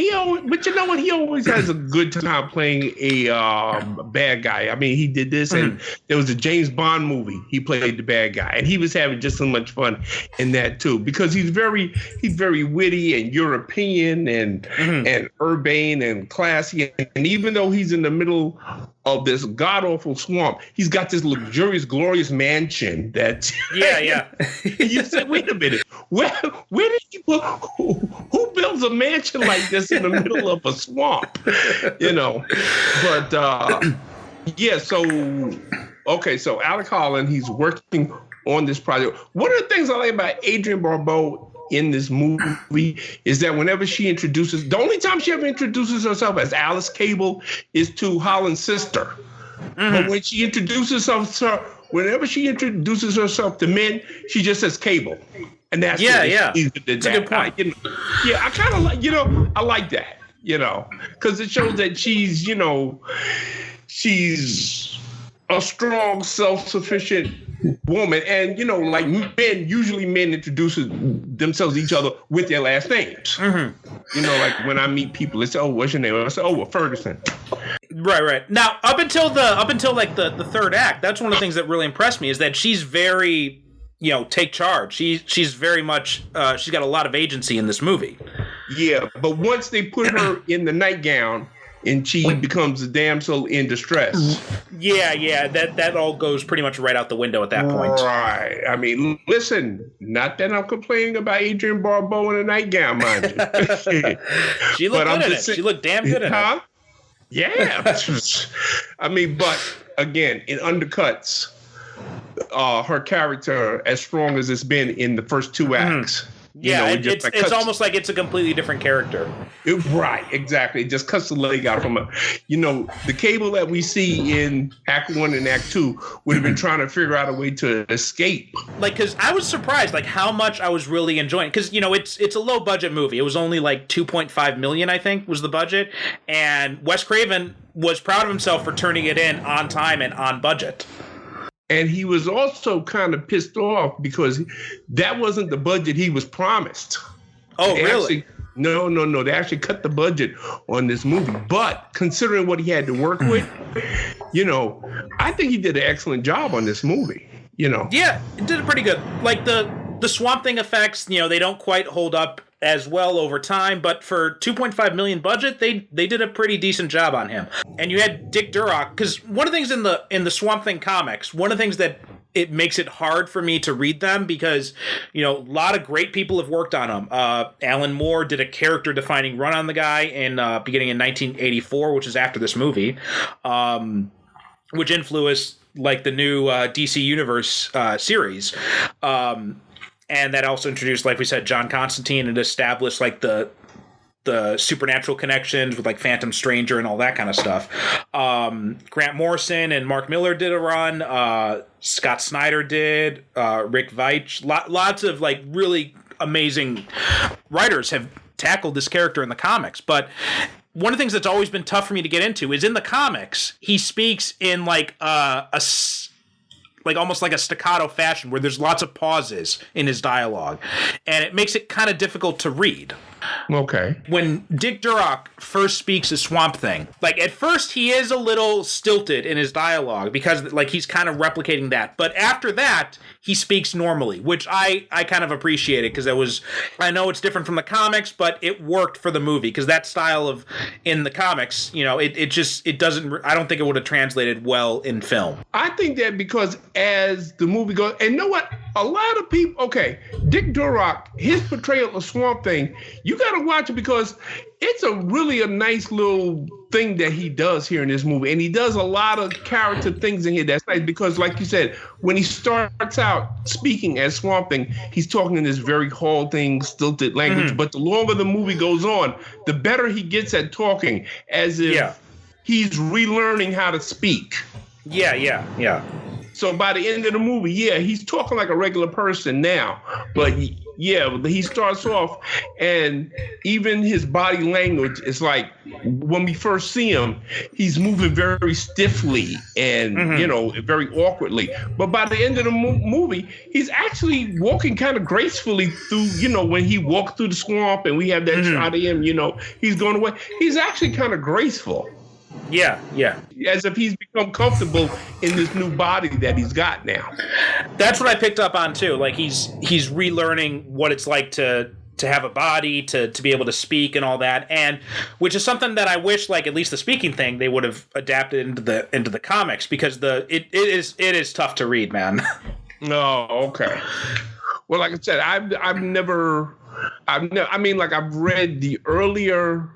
S4: but you know what? He always has a good time playing a bad guy. I mean, he did this, and there was a James Bond movie. He played the bad guy, and he was having just so much fun in that too, because he's very witty and European and urbane and classy. And even though he's in the middle of this god awful swamp, he's got this luxurious, glorious mansion that.
S3: Yeah.
S4: You said, wait a minute, where did he put? Who builds a mansion like this in the middle of a swamp? But so Alec Holland, he's working on this project. One of the things I like about Adrienne Barbeau in this movie is that whenever she introduces, the only time she ever introduces herself as Alice Cable is to Holland's sister. But when she introduces herself, whenever she introduces herself to men, she just says Cable. And that's
S3: That's a good point.
S4: I kind of like, I like that, because it shows that she's a strong, self-sufficient woman. And, like men introduce themselves to each other with their last names. Like when I meet people, it's, oh, what's your name? I say, oh, well, Ferguson.
S3: Right. Now, up until like the third act, that's one of the things that really impressed me is that she's very, take charge. She's very much, she's got a lot of agency in this movie.
S4: Yeah, but once they put her in the nightgown and she becomes a damsel in distress.
S3: Yeah, that all goes pretty much right out the window at that point.
S4: Right. I mean, listen, not that I'm complaining about Adrienne Barbeau in a nightgown, mind you.
S3: She looked good in it. She looked damn good in it.
S4: Yeah. I mean, but again, it undercuts her character as strong as it's been in the first two acts.
S3: Yeah, it's almost like it's a completely different character.
S4: Right, exactly. It just cuts the leg out from the Cable that we see in Act 1 and Act 2 would have been trying to figure out a way to escape.
S3: Like, because I was surprised, like, how much I was really enjoying. Because, it's a low-budget movie. It was only, like, $2.5 million, I think, was the budget. And Wes Craven was proud of himself for turning it in on time and on budget.
S4: And he was also kind of pissed off because that wasn't the budget he was promised.
S3: Oh, really?
S4: No. They actually cut the budget on this movie. But considering what he had to work with, I think he did an excellent job on this movie.
S3: Yeah, it did pretty good. Like the Swamp Thing effects, they don't quite hold up as well over time, but for $2.5 million budget, they did a pretty decent job on him. And you had Dick Durock, because one of the things in the Swamp Thing comics, one of the things that it makes it hard for me to read them because, a lot of great people have worked on them. Alan Moore did a character-defining run on the guy beginning in 1984, which is after this movie, which influenced like the new DC Universe series. And that also introduced, like we said, John Constantine, and established like the supernatural connections with like Phantom Stranger and all that kind of stuff. Grant Morrison and Mark Miller did a run. Scott Snyder did. Rick Veitch. Lots of like really amazing writers have tackled this character in the comics. But one of the things that's always been tough for me to get into is in the comics, he speaks in like almost like a staccato fashion where there's lots of pauses in his dialogue, and it makes it kind of difficult to read.
S4: Okay.
S3: When Dick Durock first speaks as Swamp Thing, like at first he is a little stilted in his dialogue because like he's kind of replicating that. But after that, he speaks normally, which I kind of appreciated because I know it's different from the comics, but it worked for the movie because that style of in the comics, it doesn't, I don't think it would have translated well in film.
S4: I think that because as the movie goes, and you know what? A lot of people, Dick Durock, his portrayal of Swamp Thing, you got to watch it because it's a nice little thing that he does here in this movie. And he does a lot of character things in here that's nice because, like you said, when he starts out speaking as Swamp Thing, he's talking in this very halting, stilted language. Mm-hmm. But the longer the movie goes on, the better he gets at talking, as if he's relearning how to speak.
S3: Yeah.
S4: So by the end of the movie, he's talking like a regular person now. But he starts off, and even his body language is like, when we first see him, he's moving very stiffly and, very awkwardly. But by the end of the movie, he's actually walking kind of gracefully through, when he walked through the swamp and we have that shot of him, he's going away. He's actually kind of graceful.
S3: Yeah.
S4: As if he's become comfortable in this new body that he's got now.
S3: That's what I picked up on too. Like he's relearning what it's like to have a body, to be able to speak and all that, and which is something that I wish, like at least the speaking thing, they would have adapted into the comics because it is tough to read, man.
S4: Oh, okay. Well, like I said, I've read the earlier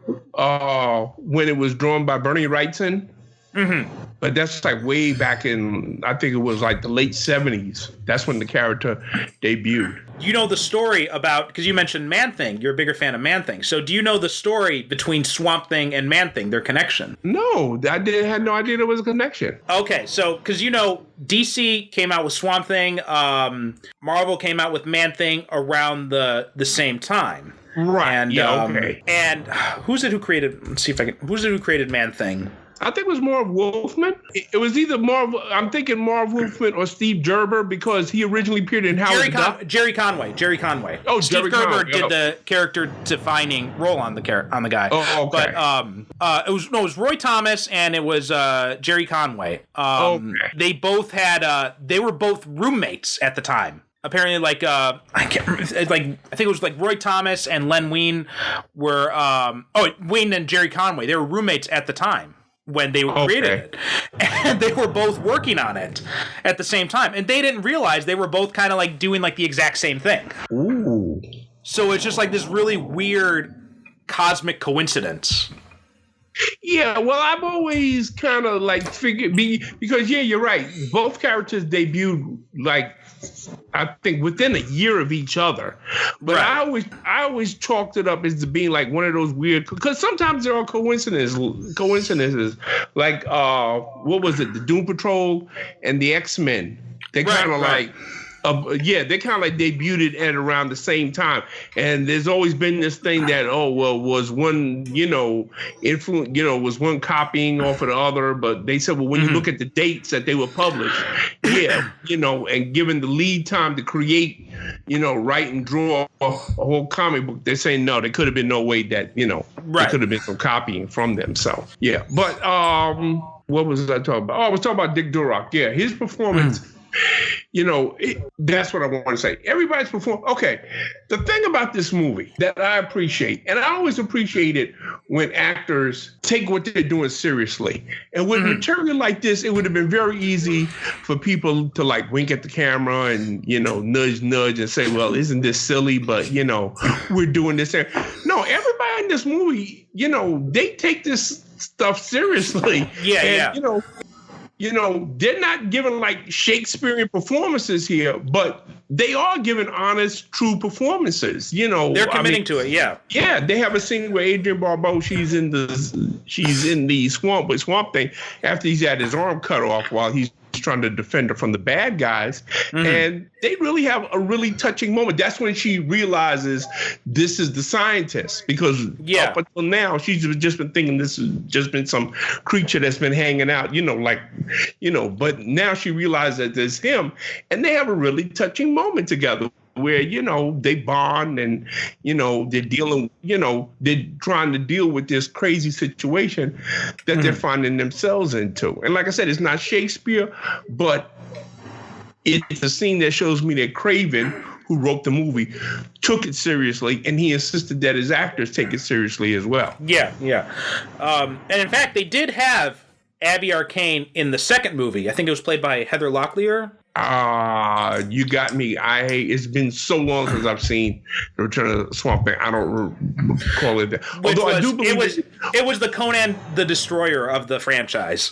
S4: when it was drawn by Bernie Wrightson. Mm-hmm. But that's like way back in, I think it was like the late 70s. That's when the character debuted.
S3: You know the story about, because you mentioned Man-Thing. You're a bigger fan of Man-Thing. So do you know the story between Swamp Thing and Man-Thing, their connection?
S4: No, I had no idea there was a connection.
S3: Okay, so, because DC came out with Swamp Thing, Marvel came out with Man-Thing around the same time.
S4: Right,
S3: and,
S4: okay.
S3: And who's it who created Man-Thing?
S4: I think it was Marv Wolfman. It was either I'm thinking Marv Wolfman or Steve Gerber because he originally appeared in Howard Duck.
S3: Jerry Conway. Oh, Steve Gerber did the character-defining role on the guy.
S4: Oh, okay.
S3: But it was Roy Thomas and it was Jerry Conway.
S4: Okay.
S3: They both had they were both roommates at the time. Apparently, I can't remember. I think it was like Roy Thomas and Len Wein were. Wein and Jerry Conway. They were roommates at the time when they created it, and they were both working on it at the same time, and they didn't realize they were both kind of like doing like the exact same thing.
S4: Ooh!
S3: So it's just like this really weird cosmic coincidence.
S4: Yeah, well, I've always kind of like figured because you're right. Both characters debuted like I think within a year of each other. But
S3: Right.
S4: I always chalked it up as to being like one of those weird, because sometimes there are coincidences. Like what was it? The Doom Patrol and the X-Men. They kind of
S3: Right.
S4: they kind of like debuted it at around the same time. And there's always been this thing that, was one, was one copying off of the other. But they said, well, when you look at the dates that they were published, and given the lead time to create, write and draw a whole comic book, they're saying, no, there could have been no way that, there could have been some copying from them. So, yeah. But what was I talking about? Oh, I was talking about Dick Durock. Yeah, his performance. That's what I want to say. Everybody's performing. Okay, the thing about this movie that I appreciate, and I always appreciate it when actors take what they're doing seriously. And with material like this, it would have been very easy for people to like wink at the camera and, nudge and say, well, isn't this silly? But, we're doing this. No, everybody in this movie, they take this stuff seriously.
S3: Yeah.
S4: They're not giving like Shakespearean performances here, but they are giving honest, true performances.
S3: They're committing to it. Yeah.
S4: Yeah, they have a scene where Adrienne Barbeau, she's in the swamp thing after he's had his arm cut off while he's trying to defend her from the bad guys. And they really have a really touching moment. That's when she realizes this is the scientist, because up until now she's just been thinking this has just been some creature that's been hanging out, but now she realizes that there's him, and they have a really touching moment together where, they bond and, they're dealing, they're trying to deal with this crazy situation that they're finding themselves into. And like I said, it's not Shakespeare, but it's a scene that shows me that Craven, who wrote the movie, took it seriously, and he insisted that his actors take it seriously as well.
S3: Yeah. And in fact, they did have Abby Arcane in the second movie. I think it was played by Heather Locklear.
S4: You got me. It's been so long since I've seen The Return of the Swamp Thing. I don't recall it. Although I do believe
S3: it was the Conan the Destroyer of the franchise.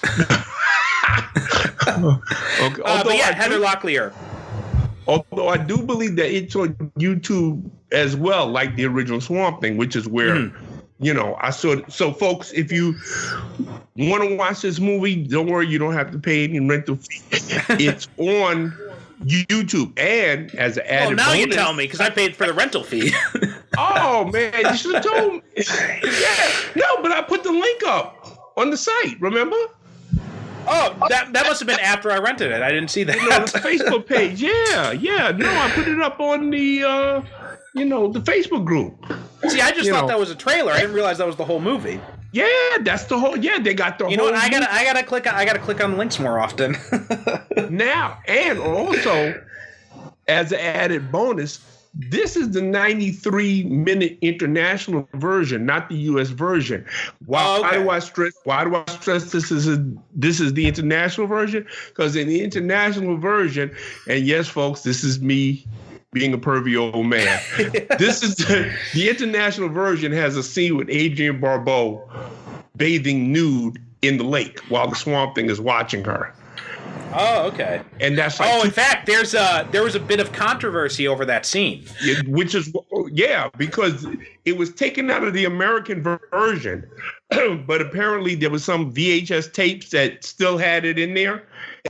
S4: Okay.
S3: But yeah, Heather Locklear.
S4: Although I do believe that it's on YouTube as well, like the original Swamp Thing, which is where I saw it. So, folks, if you want to watch this movie, don't worry, you don't have to pay any rental fee. It's on YouTube, and as an added
S3: now
S4: bonus,
S3: you tell me, because I paid for the rental fee.
S4: Oh man, you should have told me. Yeah, no, but I put the link up on the site. Remember?
S3: Oh, that must have been after I rented it. I didn't see that.
S4: The Facebook page. Yeah. No, I put it up on the the Facebook group.
S3: See, I just thought that was a trailer. I didn't realize that was the whole movie.
S4: Yeah, that's the whole. Yeah, they got the whole.
S3: You know what? I gotta click on links more often.
S4: Now, and also, as an added bonus, this is the 93-minute international version, not the U.S. version. Why do I stress this is the international version? Because in the international version, and yes, folks, this is me being a pervy old man. This is the international version has a scene with Adrienne Barbeau bathing nude in the lake while the Swamp Thing is watching her.
S3: Oh, okay.
S4: And that's like
S3: in fact, there was a bit of controversy over that scene.
S4: Because it was taken out of the American version, but apparently there was some VHS tapes that still had it in there,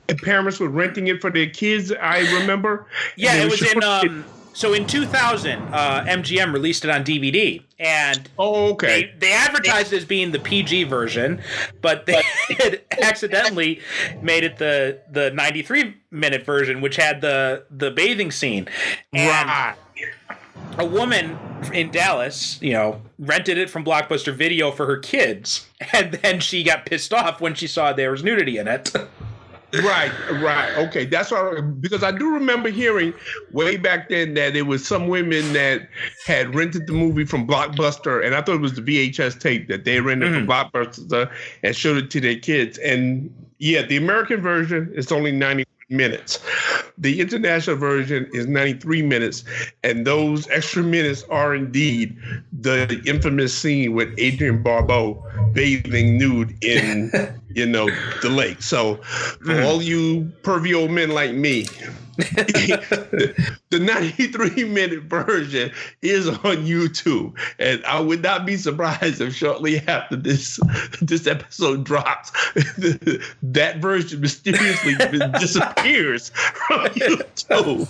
S4: and parents were renting it for their kids. I remember.
S3: Yeah, it was in. So in 2000, MGM released it on DVD, and they advertised it as being the PG version, but they had accidentally made it the 93-minute version, which had the bathing scene. And a woman in Dallas, rented it from Blockbuster Video for her kids, and then she got pissed off when she saw there was nudity in it.
S4: Right. Okay, that's why, because I do remember hearing way back then that it was some women that had rented the movie from Blockbuster, and I thought it was the VHS tape that they rented from Blockbuster and showed it to their kids. And yeah, the American version is only 90 minutes. The international version is 93 minutes, and those extra minutes are indeed the infamous scene with Adrienne Barbeau bathing nude in the lake. So for all you pervy old men like me, the 93-minute version is on YouTube, and I would not be surprised if shortly after this episode drops, that version mysteriously disappears from YouTube.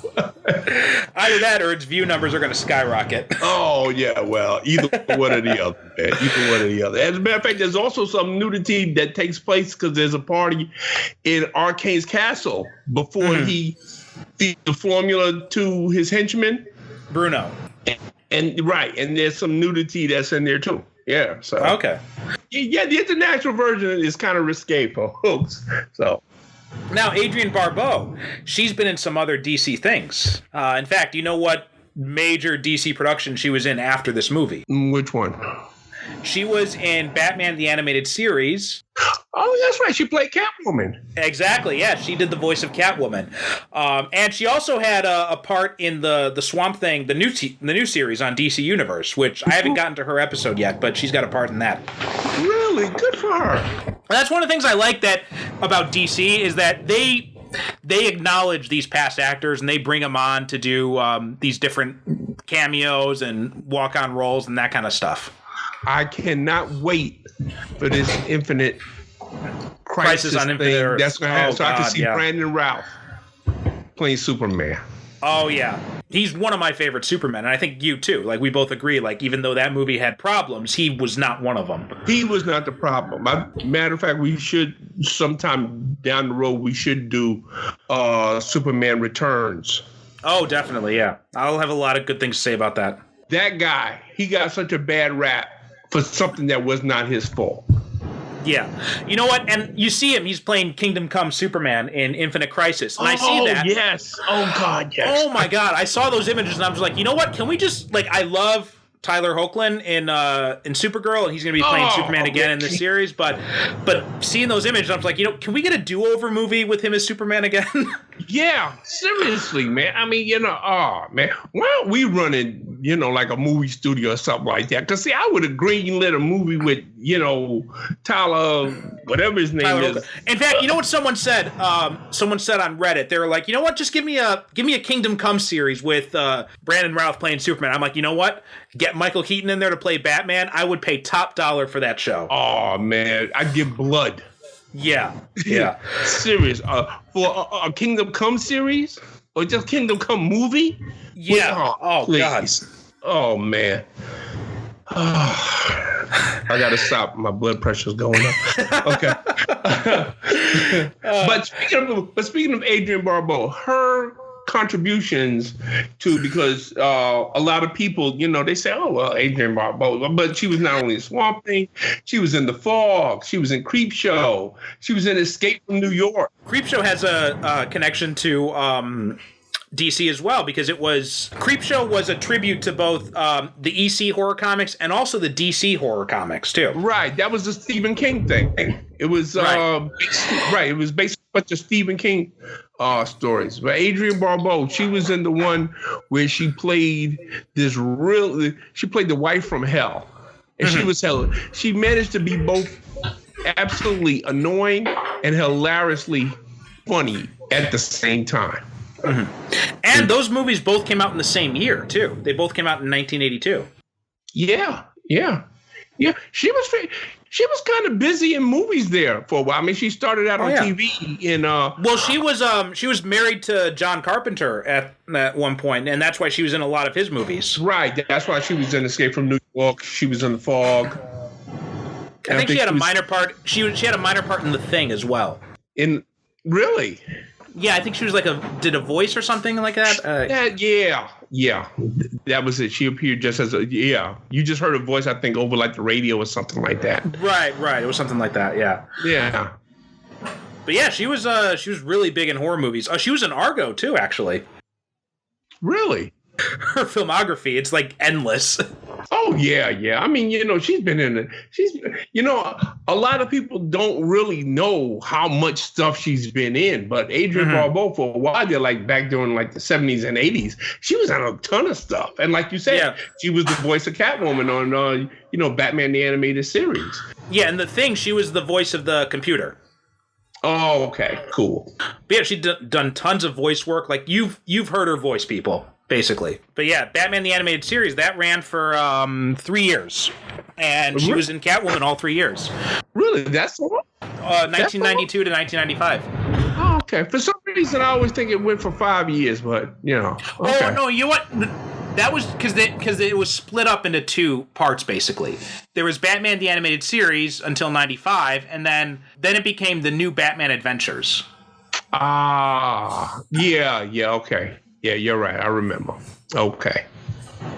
S3: Either that, or its view numbers are going to skyrocket.
S4: Oh yeah, well, either one or the other, man. Either one or the other. As a matter of fact, there's also some nudity that takes place because there's a party in Arcane's castle before he feeds the formula to his henchman,
S3: Bruno.
S4: And there's some nudity that's in there too. Yeah. So
S3: okay.
S4: Yeah, the international version is kind of risque for hooks. So.
S3: Now, Adrienne Barbeau, she's been in some other DC things. In fact, you know what major DC production she was in after this movie?
S4: Which one?
S3: She was in Batman the Animated Series.
S4: Oh, that's right. She played Catwoman.
S3: Exactly, yeah. She did the voice of Catwoman. And she also had a part in the Swamp Thing, the new series on DC Universe, which I haven't gotten to her episode yet, but she's got a part in that.
S4: Really? Good for her.
S3: And that's one of the things I like about DC is that they acknowledge these past actors and they bring them on to do these different cameos and walk-on roles and that kind of stuff.
S4: I cannot wait for this Infinite Crisis
S3: on Infinite
S4: thing
S3: Earth.
S4: that's going to happen. So I can see
S3: yeah.
S4: Brandon Routh playing Superman.
S3: Oh, yeah. He's one of my favorite Supermen, and I think you too. Like, we both agree, like, even though that movie had problems, he was not one of them.
S4: He was not the problem. Matter of fact, we should, sometime down the road, we should do Superman Returns.
S3: Oh, definitely, yeah. I'll have a lot of good things to say about that.
S4: That guy, he got such a bad rap for something that was not his fault.
S3: Yeah. You know what? And you see him. He's playing Kingdom Come Superman in Infinite Crisis. And I see that.
S4: Oh, yes. Oh, God, yes.
S3: Oh, my God. I saw those images and I was like, you know what? Can we just, like, I love Tyler Hoechlin in Supergirl, and he's going to be playing Superman again in this series. But seeing those images, I was like, you know, can we get a do-over movie with him as Superman again?
S4: Yeah, seriously, man. I mean, man, why aren't we running, like a movie studio or something like that? Because, see, I would have greenlit a movie with, Tyler, whatever his name is.
S3: In fact, you know what someone said? Someone said on Reddit, they were like, you know what? Just give me a Kingdom Come series with Brandon Routh playing Superman. I'm like, you know what? Get Michael Keaton in there to play Batman. I would pay top dollar for that show.
S4: Oh, man. I'd give blood.
S3: Yeah.
S4: Serious. For a Kingdom Come series? Or just Kingdom Come movie?
S3: Yeah.
S4: Please.
S3: God.
S4: Oh, man. I gotta stop. My blood pressure's going up. Okay. But speaking of Adrienne Barbeau, her contributions to, because a lot of people, they say, oh, well, Adrienne Barbeau, but she was not only in Swamp Thing, she was in The Fog, she was in Creepshow, she was in Escape from New York.
S3: Creepshow has a connection to DC as well, because Creepshow was a tribute to both the EC horror comics and also the DC horror comics too.
S4: Right, that was the Stephen King thing. It was it was based on a bunch of Stephen King stories. But Adrienne Barbeau, she was in the one where she played she played the wife from hell, and she was hell. She managed to be both absolutely annoying and hilariously funny at the same time.
S3: And those movies both came out in the same year too. They both came out in 1982. Yeah.
S4: She was kind of busy in movies there for a while. I mean, she started out on TV in.
S3: Well, she was married to John Carpenter at one point, and that's why she was in a lot of his movies.
S4: Right. That's why she was in Escape from New York. She was in The Fog.
S3: I think she had a minor part. She had a minor part in The Thing as well.
S4: Really?
S3: Yeah, I think she was did a voice or something like that.
S4: Yeah. That was it. She appeared just as you just heard a voice, I think, over the radio or something like that.
S3: Right. It was something like that. Yeah.
S4: Yeah.
S3: But yeah, she was really big in horror movies. She was in Argo too, actually.
S4: Really?
S3: Her filmography, it's endless.
S4: Oh yeah. I mean, she's been in it. A lot of people don't really know how much stuff she's been in, but Adrienne Barbeau, for a while there, back during the 70s and 80s, she was on a ton of stuff. And like you said, she was the voice of Catwoman on Batman the Animated Series.
S3: Yeah, and The Thing, she was the voice of the computer.
S4: Oh, okay, cool.
S3: But yeah, she's done tons of voice work. Like you've heard her voice, people, basically. But yeah, Batman the Animated Series that ran for 3 years, and she was in Catwoman all 3 years.
S4: Really, that's all.
S3: 1992 to 1995.
S4: Oh, okay. For some reason, I always think it went for 5 years, but okay.
S3: Oh no, you know what? That was because it was split up into two parts basically. There was Batman the Animated Series until 95, and then it became the New Batman Adventures.
S4: Yeah, okay. Yeah, you're right. I remember. Okay.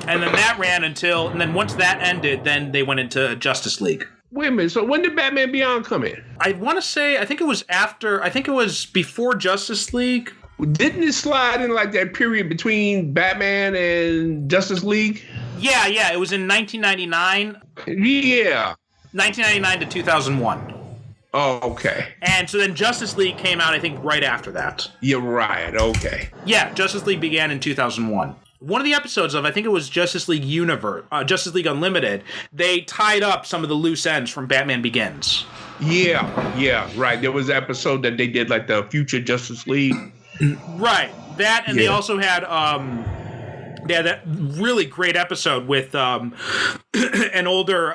S3: And then that ran and then once that ended, then they went into Justice League.
S4: Wait a minute. So when did Batman Beyond come in?
S3: I want to say, I think it was before Justice League.
S4: Didn't it slide in like that period between Batman and Justice League?
S3: Yeah, it was in 1999.
S4: Yeah.
S3: 1999 to 2001.
S4: Oh, okay.
S3: And so then Justice League came out, I think, right after that.
S4: You're right. Okay.
S3: Yeah, Justice League began in 2001. One of the episodes of, I think it was Justice League Justice League Unlimited, they tied up some of the loose ends from Batman Begins.
S4: Yeah, right. There was an episode that they did like the future Justice League.
S3: Right. That, and they also had that really great episode with an older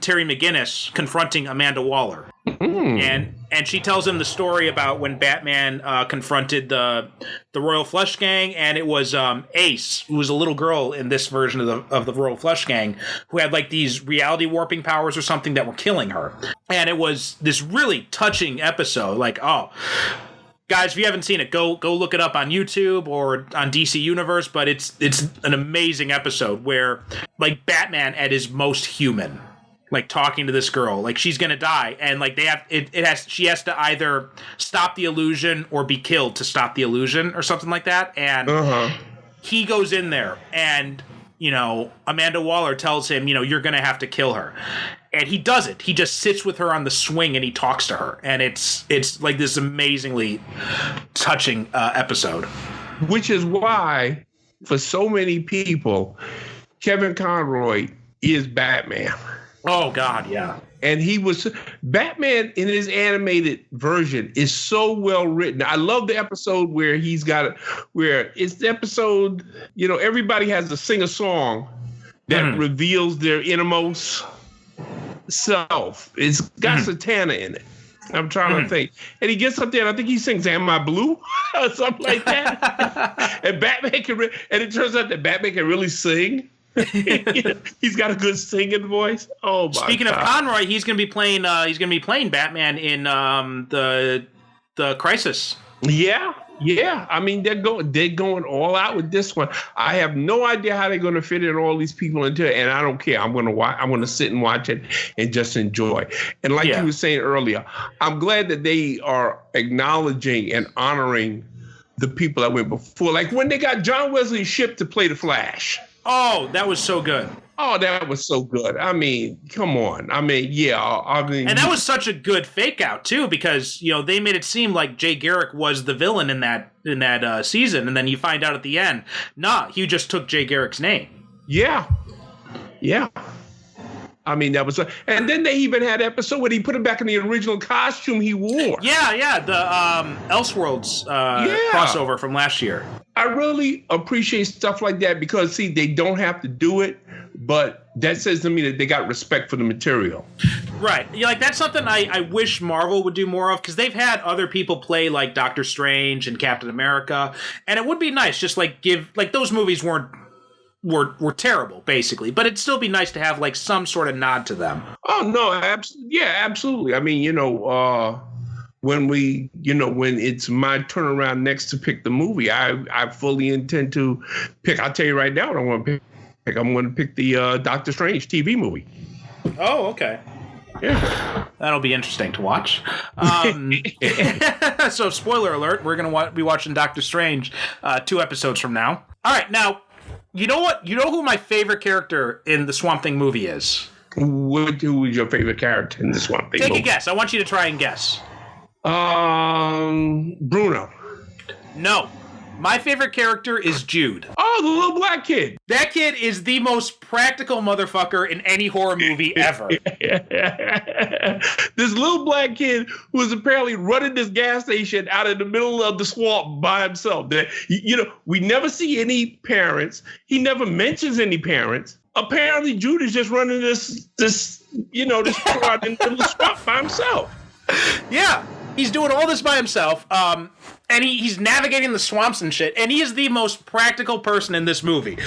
S3: Terry McGinnis confronting Amanda Waller. And she tells him the story about when Batman confronted the Royal Flush Gang, and it was Ace, who was a little girl in this version of the Royal Flush Gang, who had like these reality warping powers or something that were killing her. And it was this really touching episode. Like, guys, if you haven't seen it, go look it up on YouTube or on DC Universe. But it's an amazing episode where like Batman at his most human, like talking to this girl, like she's gonna die, and like she has to either stop the illusion or be killed to stop the illusion or something like that. And he goes in there, and Amanda Waller tells him, you're gonna have to kill her. And he does it. He just sits with her on the swing and he talks to her. And it's like this amazingly touching episode.
S4: Which is why, for so many people, Kevin Conroy is Batman.
S3: Oh, God, yeah.
S4: And Batman in his animated version is so well written. I love the episode where where it's the episode, everybody has to sing a song that reveals their innermost self. It's got Satana in it. I'm trying to think. And he gets up there and I think he sings Am I Blue? or something like that. And Batman and it turns out that Batman can really sing. He's got a good singing voice. Oh my!
S3: Speaking of Conroy, he's going to be playing. He's going to be playing Batman in the Crisis.
S4: Yeah. I mean, they're going all out with this one. I have no idea how they're going to fit in all these people into it, and I don't care. I'm going to sit and watch it and just enjoy. And like you were saying earlier, I'm glad that they are acknowledging and honoring the people that went before. Like when they got John Wesley Shipp to play the Flash.
S3: Oh, that was so good.
S4: Oh, that was so good. I mean, come on. I mean, and
S3: that was such a good fake out too, because they made it seem like Jay Garrick was the villain in that season, and then you find out at the end, he just took Jay Garrick's name. Yeah. I mean, that was, and then they even had an episode where he put him back in the original costume he wore. Yeah, the Elseworlds crossover from last year. I really appreciate stuff like that because, see, they don't have to do it, but that says to me that they got respect for the material. Right. That's something I wish Marvel would do more of, because they've had other people play like Doctor Strange and Captain America, and it would be nice just those movies were terrible, basically, but it'd still be nice to have like some sort of nod to them. Oh no, absolutely. I mean, when when it's my turnaround next to pick the movie, I fully intend to pick. I'll tell you right now what I want to pick. I'm going to pick the Doctor Strange TV movie. Oh, okay. Yeah, that'll be interesting to watch. So, spoiler alert: we're going to be watching Doctor Strange 2 episodes from now. All right, now. You know what? You know who my favorite character in the Swamp Thing movie is? Who is your favorite character in the Swamp Thing movie? Take a guess. I want you to try and guess. Bruno. No. My favorite character is Jude.
S4: Oh, the little black kid.
S3: That kid is the most practical motherfucker in any horror movie ever.
S4: This little black kid who is apparently running this gas station out in the middle of the swamp by himself. That, we never see any parents. He never mentions any parents. Apparently, Jude is just running this store out in the middle of the swamp by himself.
S3: Yeah. He's doing all this by himself, and he's navigating the swamps and shit, and he is the most practical person in this movie.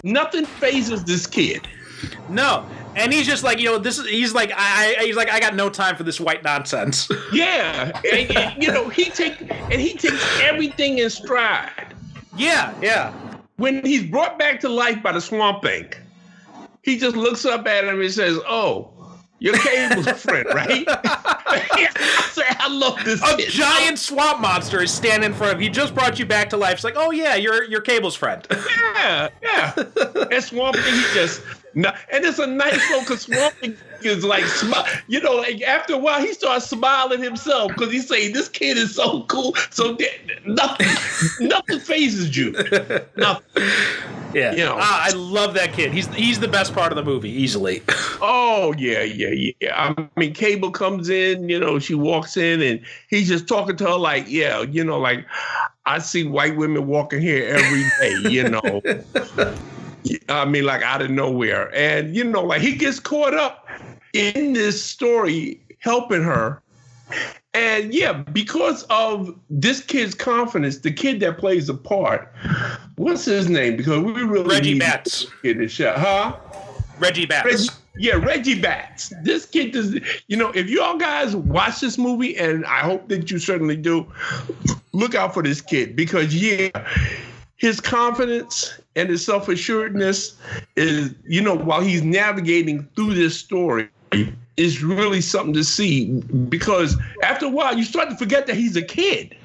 S4: Nothing phases this kid.
S3: No, and he's just like, he's like, I got no time for this white nonsense.
S4: Yeah, and, he takes everything in stride.
S3: Yeah.
S4: When he's brought back to life by the Swamp Thing, he just looks up at him and says, "Oh, your Cable's friend, right?" I love this.
S3: A giant swamp monster is standing in front of you. He just brought you back to life. It's like, oh yeah, you're Cable's friend.
S4: Yeah. That Swamp Thing, and it's a nice look, because Swamp Thing is like, like after a while he starts smiling himself because he's saying this kid is so cool. So nothing phases you. Nothing.
S3: Yeah. I love that kid. He's the best part of the movie, easily.
S4: Oh, yeah. I mean, Cable comes in, she walks in and he's just talking to her like, like, I see white women walking here every day, I mean, like out of nowhere. And, like he gets caught up in this story helping her. And because of this kid's confidence, the kid that plays the part, what's his name? Because we really
S3: Reggie
S4: need
S3: Batts.
S4: to get this shot, huh?
S3: Reggie Batts.
S4: Reggie Batts. This kid does. If you all guys watch this movie, and I hope that you certainly do, look out for this kid because his confidence and his self-assuredness is, while he's navigating through this story, is really something to see, because after a while you start to forget that he's a kid.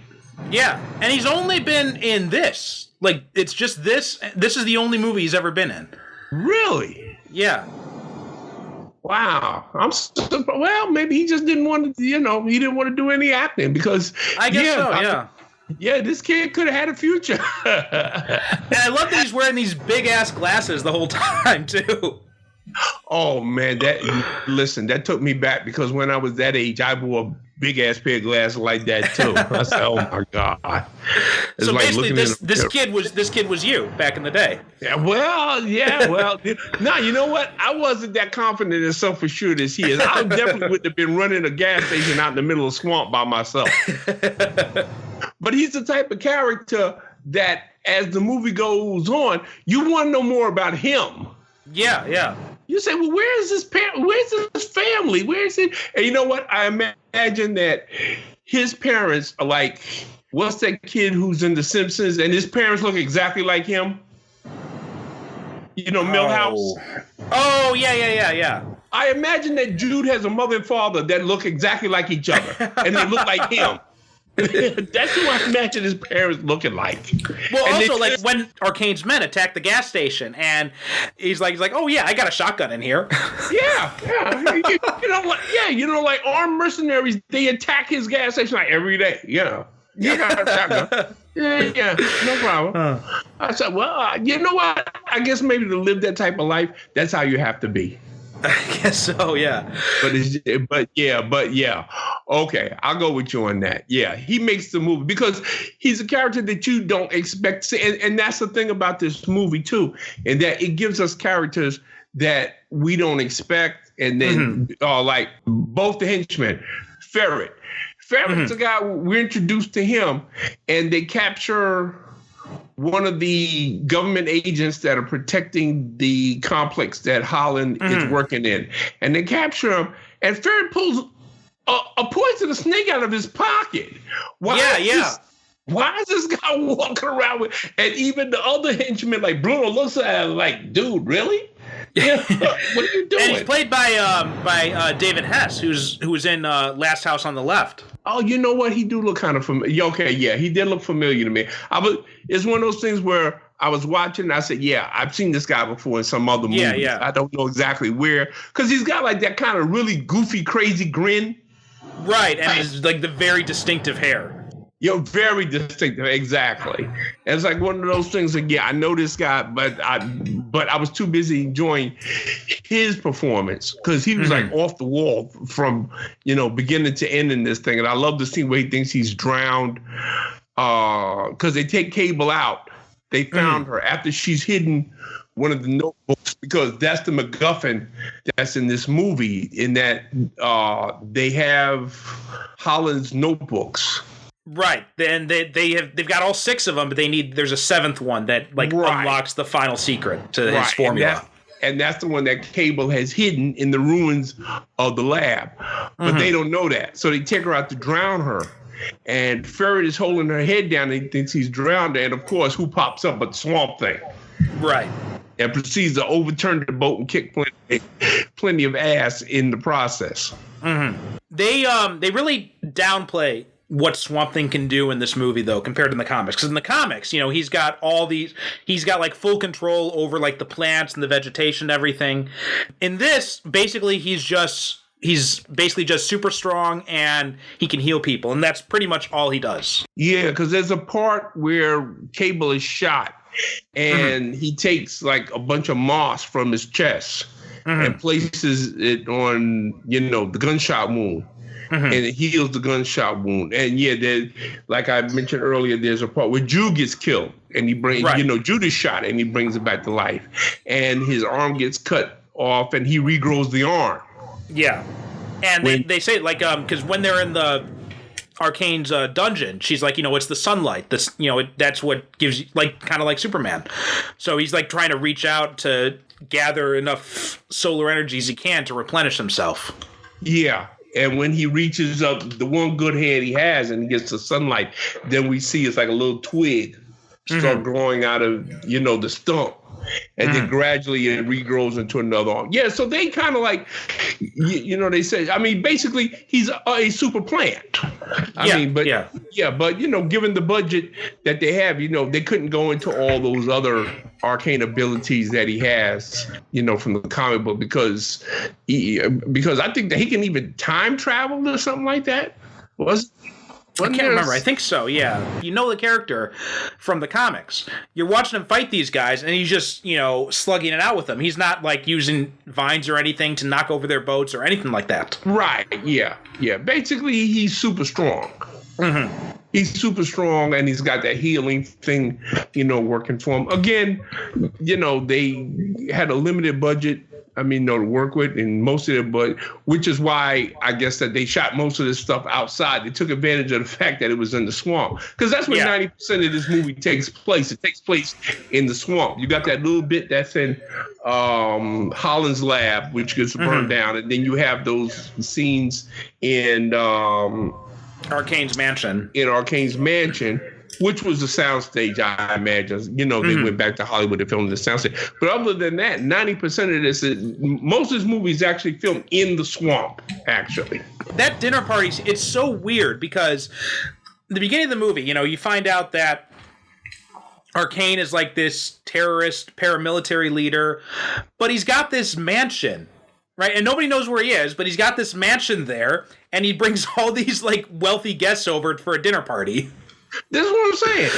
S3: Yeah, and he's only been in this. Like, it's just this. This is the only movie he's ever been in.
S4: Really?
S3: Yeah.
S4: Wow. Well, maybe he just didn't want to, he didn't want to do any acting because.
S3: I guess so, yeah.
S4: Yeah, this kid could have had a future.
S3: And I love that he's wearing these big-ass glasses the whole time, too.
S4: Oh, man, that took me back because when I was that age, I wore a big-ass pair of glasses like that, too. I said, oh, my God. It's
S3: so
S4: like
S3: basically, this kid was you back in the day.
S4: Yeah, well. No, you know what? I wasn't that confident and self-assured as he is. I definitely wouldn't have been running a gas station out in the middle of a swamp by myself. But he's the type of character that, as the movie goes on, you want to know more about him.
S3: Yeah.
S4: You say, well, where's his family? Where is it? And you know what? I imagine that his parents are like, what's that kid who's in The Simpsons? And his parents look exactly like him. Milhouse.
S3: Oh, yeah.
S4: I imagine that Jude has a mother and father that look exactly like each other. And they look like him. That's who I imagine his parents looking like.
S3: Well, and also, like, when Arcane's men attack the gas station, and he's like, oh, yeah, I got a shotgun in here.
S4: Yeah. Like armed mercenaries, they attack his gas station like every day. Yeah. You got a shotgun. Yeah, no problem. I said, well, you know what? I guess maybe to live that type of life, that's how you have to be.
S3: I guess so, yeah.
S4: But yeah. Okay, I'll go with you on that. Yeah, he makes the movie because he's a character that you don't expect to see. And that's the thing about this movie, too, and that it gives us characters that we don't expect. And then, like, both the henchmen, Ferret. Ferret's a guy, we're introduced to him, and they capture one of the government agents that are protecting the complex that Holland is working in. And they capture him, and Ferret pulls a poisonous snake out of his pocket. Why is this guy walking around with, and even the other henchman, like Bruno, looks at him like, dude, really? Yeah, what are you doing?
S3: And he's played by David Hess, who was in Last House on the Left.
S4: Oh, you know what? He do look kind of familiar. Okay, yeah, he did look familiar to me. It's one of those things where I was watching and I said, yeah, I've seen this guy before in some other movies.
S3: Yeah.
S4: I don't know exactly where. Because he's got like that kind of really goofy, crazy grin.
S3: Right, and it's like the very distinctive hair.
S4: You're very distinctive, exactly. And it's like one of those things. Like, yeah, I know this guy, but I was too busy enjoying his performance because he was like off the wall from beginning to end in this thing. And I love the scene where he thinks he's drowned because they take Cable out. They found her after she's hidden one of the notebooks because that's the MacGuffin that's in this movie. In that they have Holland's notebooks.
S3: Right. Then they've got all 6 of them, but there's a 7th one that unlocks the final secret to his formula.
S4: And that's the one that Cable has hidden in the ruins of the lab. But they don't know that. So they take her out to drown her. And Ferret is holding her head down and he thinks he's drowned. And of course, who pops up but Swamp Thing?
S3: Right.
S4: And proceeds to overturn the boat and kick plenty of ass in the process.
S3: They really downplay what Swamp Thing can do in this movie, though, compared to the comics. Because in the comics, he's got he's got like full control over like the plants and the vegetation and everything. In this, basically, he's basically just super strong and he can heal people. And that's pretty much all he does.
S4: Yeah, because there's a part where Cable is shot and he takes like a bunch of moss from his chest and places it on, the gunshot wound. And it heals the gunshot wound. And yeah, like I mentioned earlier, there's a part where Jew gets killed and he brings, Judas shot and he brings it back to life. And his arm gets cut off and he regrows the arm.
S3: Yeah. And they say, like, because when they're in the Arcane's dungeon, she's like, it's the sunlight. This, that's what gives you, like, kind of like Superman. So he's like trying to reach out to gather enough solar energy as he can to replenish himself. Yeah.
S4: And when he reaches up the one good hand he has and he gets the sunlight, then we see it's like a little twig start growing out of, the stump. And then gradually it regrows into another arm. Yeah, so they kind of like, they say, basically he's a super plant. But given the budget that they have, they couldn't go into all those other arcane abilities that he has, from the comic book because I think that he can even time travel or something like that.
S3: I can't remember. I think so, yeah. You know the character from the comics. You're watching him fight these guys, and he's just, slugging it out with them. He's not, like, using vines or anything to knock over their boats or anything like that.
S4: Right, yeah. Basically, he's super strong. He's super strong, and he's got that healing thing, working for him. Again, they had a limited budget. To work with, and most of it, but which is why I guess that they shot most of this stuff outside. They took advantage of the fact that it was in the swamp, because that's where 90% of this movie takes place. It takes place in the swamp. You got that little bit that's in Holland's lab, which gets burned down, and then you have those scenes in
S3: Arcane's mansion.
S4: Which was the soundstage, I imagine. They went back to Hollywood to film the soundstage. But other than that, 90% of this, most of this movie is actually filmed in the swamp, actually.
S3: That dinner party, it's so weird because the beginning of the movie, you find out that Arcane is like this terrorist paramilitary leader, but he's got this mansion, right? And nobody knows where he is, but he's got this mansion there, and he brings all these like wealthy guests over for a dinner party.
S4: This is what I'm saying.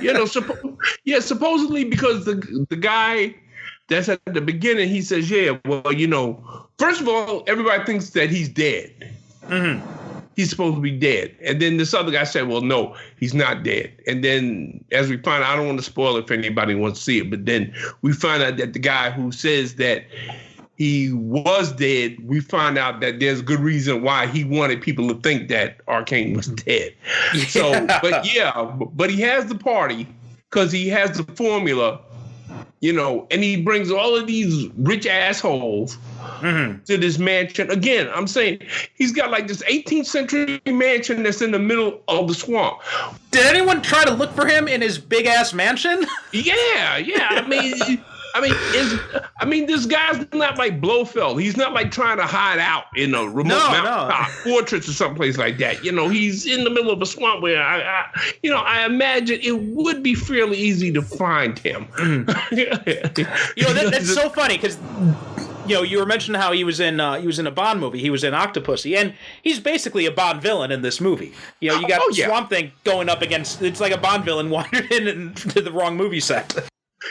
S4: Yeah. Supposedly because the guy that's at the beginning, he says, first of all, everybody thinks that he's dead. He's supposed to be dead. And then this other guy said, well, no, he's not dead. And then as we find out, I don't want to spoil it if anybody wants to see it, but then we find out that the guy who says that he was dead, we find out that there's a good reason why he wanted people to think that Arcane was dead. So, but he has the party because he has the formula, and he brings all of these rich assholes to this mansion. Again, I'm saying he's got like this 18th century mansion that's in the middle of the swamp.
S3: Did anyone try to look for him in his big ass mansion?
S4: Yeah. This guy's not like Blofeld. He's not like trying to hide out in a remote mountaintop fortress or someplace like that. He's in the middle of a swamp where I imagine it would be fairly easy to find him.
S3: That's so funny because you were mentioning how he was in a Bond movie. He was in Octopussy, and he's basically a Bond villain in this movie. You got Swamp Thing going up against. It's like a Bond villain wandered into the wrong movie set.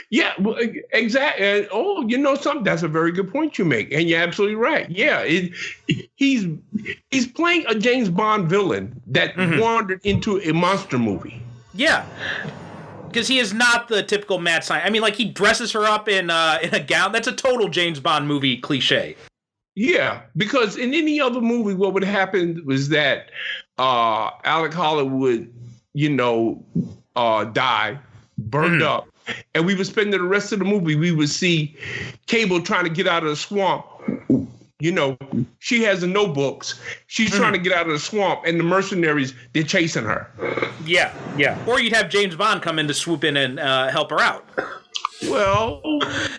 S4: Yeah, well, exactly. Oh, you know something? That's a very good point you make, and you're absolutely right. Yeah, he's playing a James Bond villain that wandered into a monster movie.
S3: Yeah. Because he is not the typical mad scientist. I mean, like, he dresses her up in a gown. That's a total James Bond movie cliche.
S4: Yeah, because in any other movie, what would happen was that Alec Hollywood, die, burned up, and we would spend the rest of the movie, we would see Cable trying to get out of the swamp. She has the notebooks. She's trying to get out of the swamp, and the mercenaries, they're chasing her.
S3: Yeah. Or you'd have James Bond come in to swoop in and help her out.
S4: Well,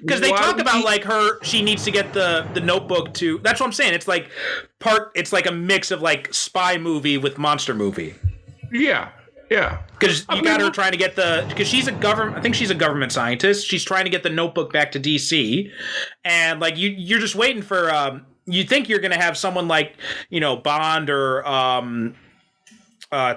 S3: because they talk about like she needs to get the notebook to. That's what I'm saying. It's like it's like a mix of like spy movie with monster movie.
S4: Yeah.
S3: Because you got her trying to get because she's I think she's a government scientist. She's trying to get the notebook back to DC, and like you're just waiting for. You think you're going to have someone like Bond or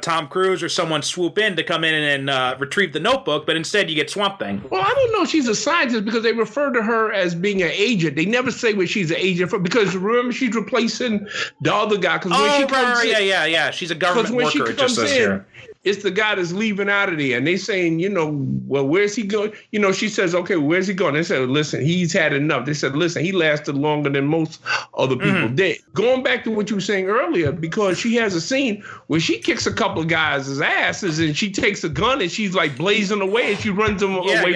S3: Tom Cruise or someone swoop in to come in and retrieve the notebook, but instead you get Swamp Thing.
S4: Well, I don't know if she's a scientist because they refer to her as being an agent. They never say what she's an agent for, because remember she's replacing the other guy.
S3: Yeah. She's a government worker. It just says here.
S4: It's the guy that's leaving out of there, and they saying, well, where's he going? She says, okay, where's he going? They said, listen, he's had enough. They said, listen, he lasted longer than most other people did. Going back to what you were saying earlier, because she has a scene where she kicks a couple of guys' asses, and she takes a gun and she's like blazing away, and she runs them away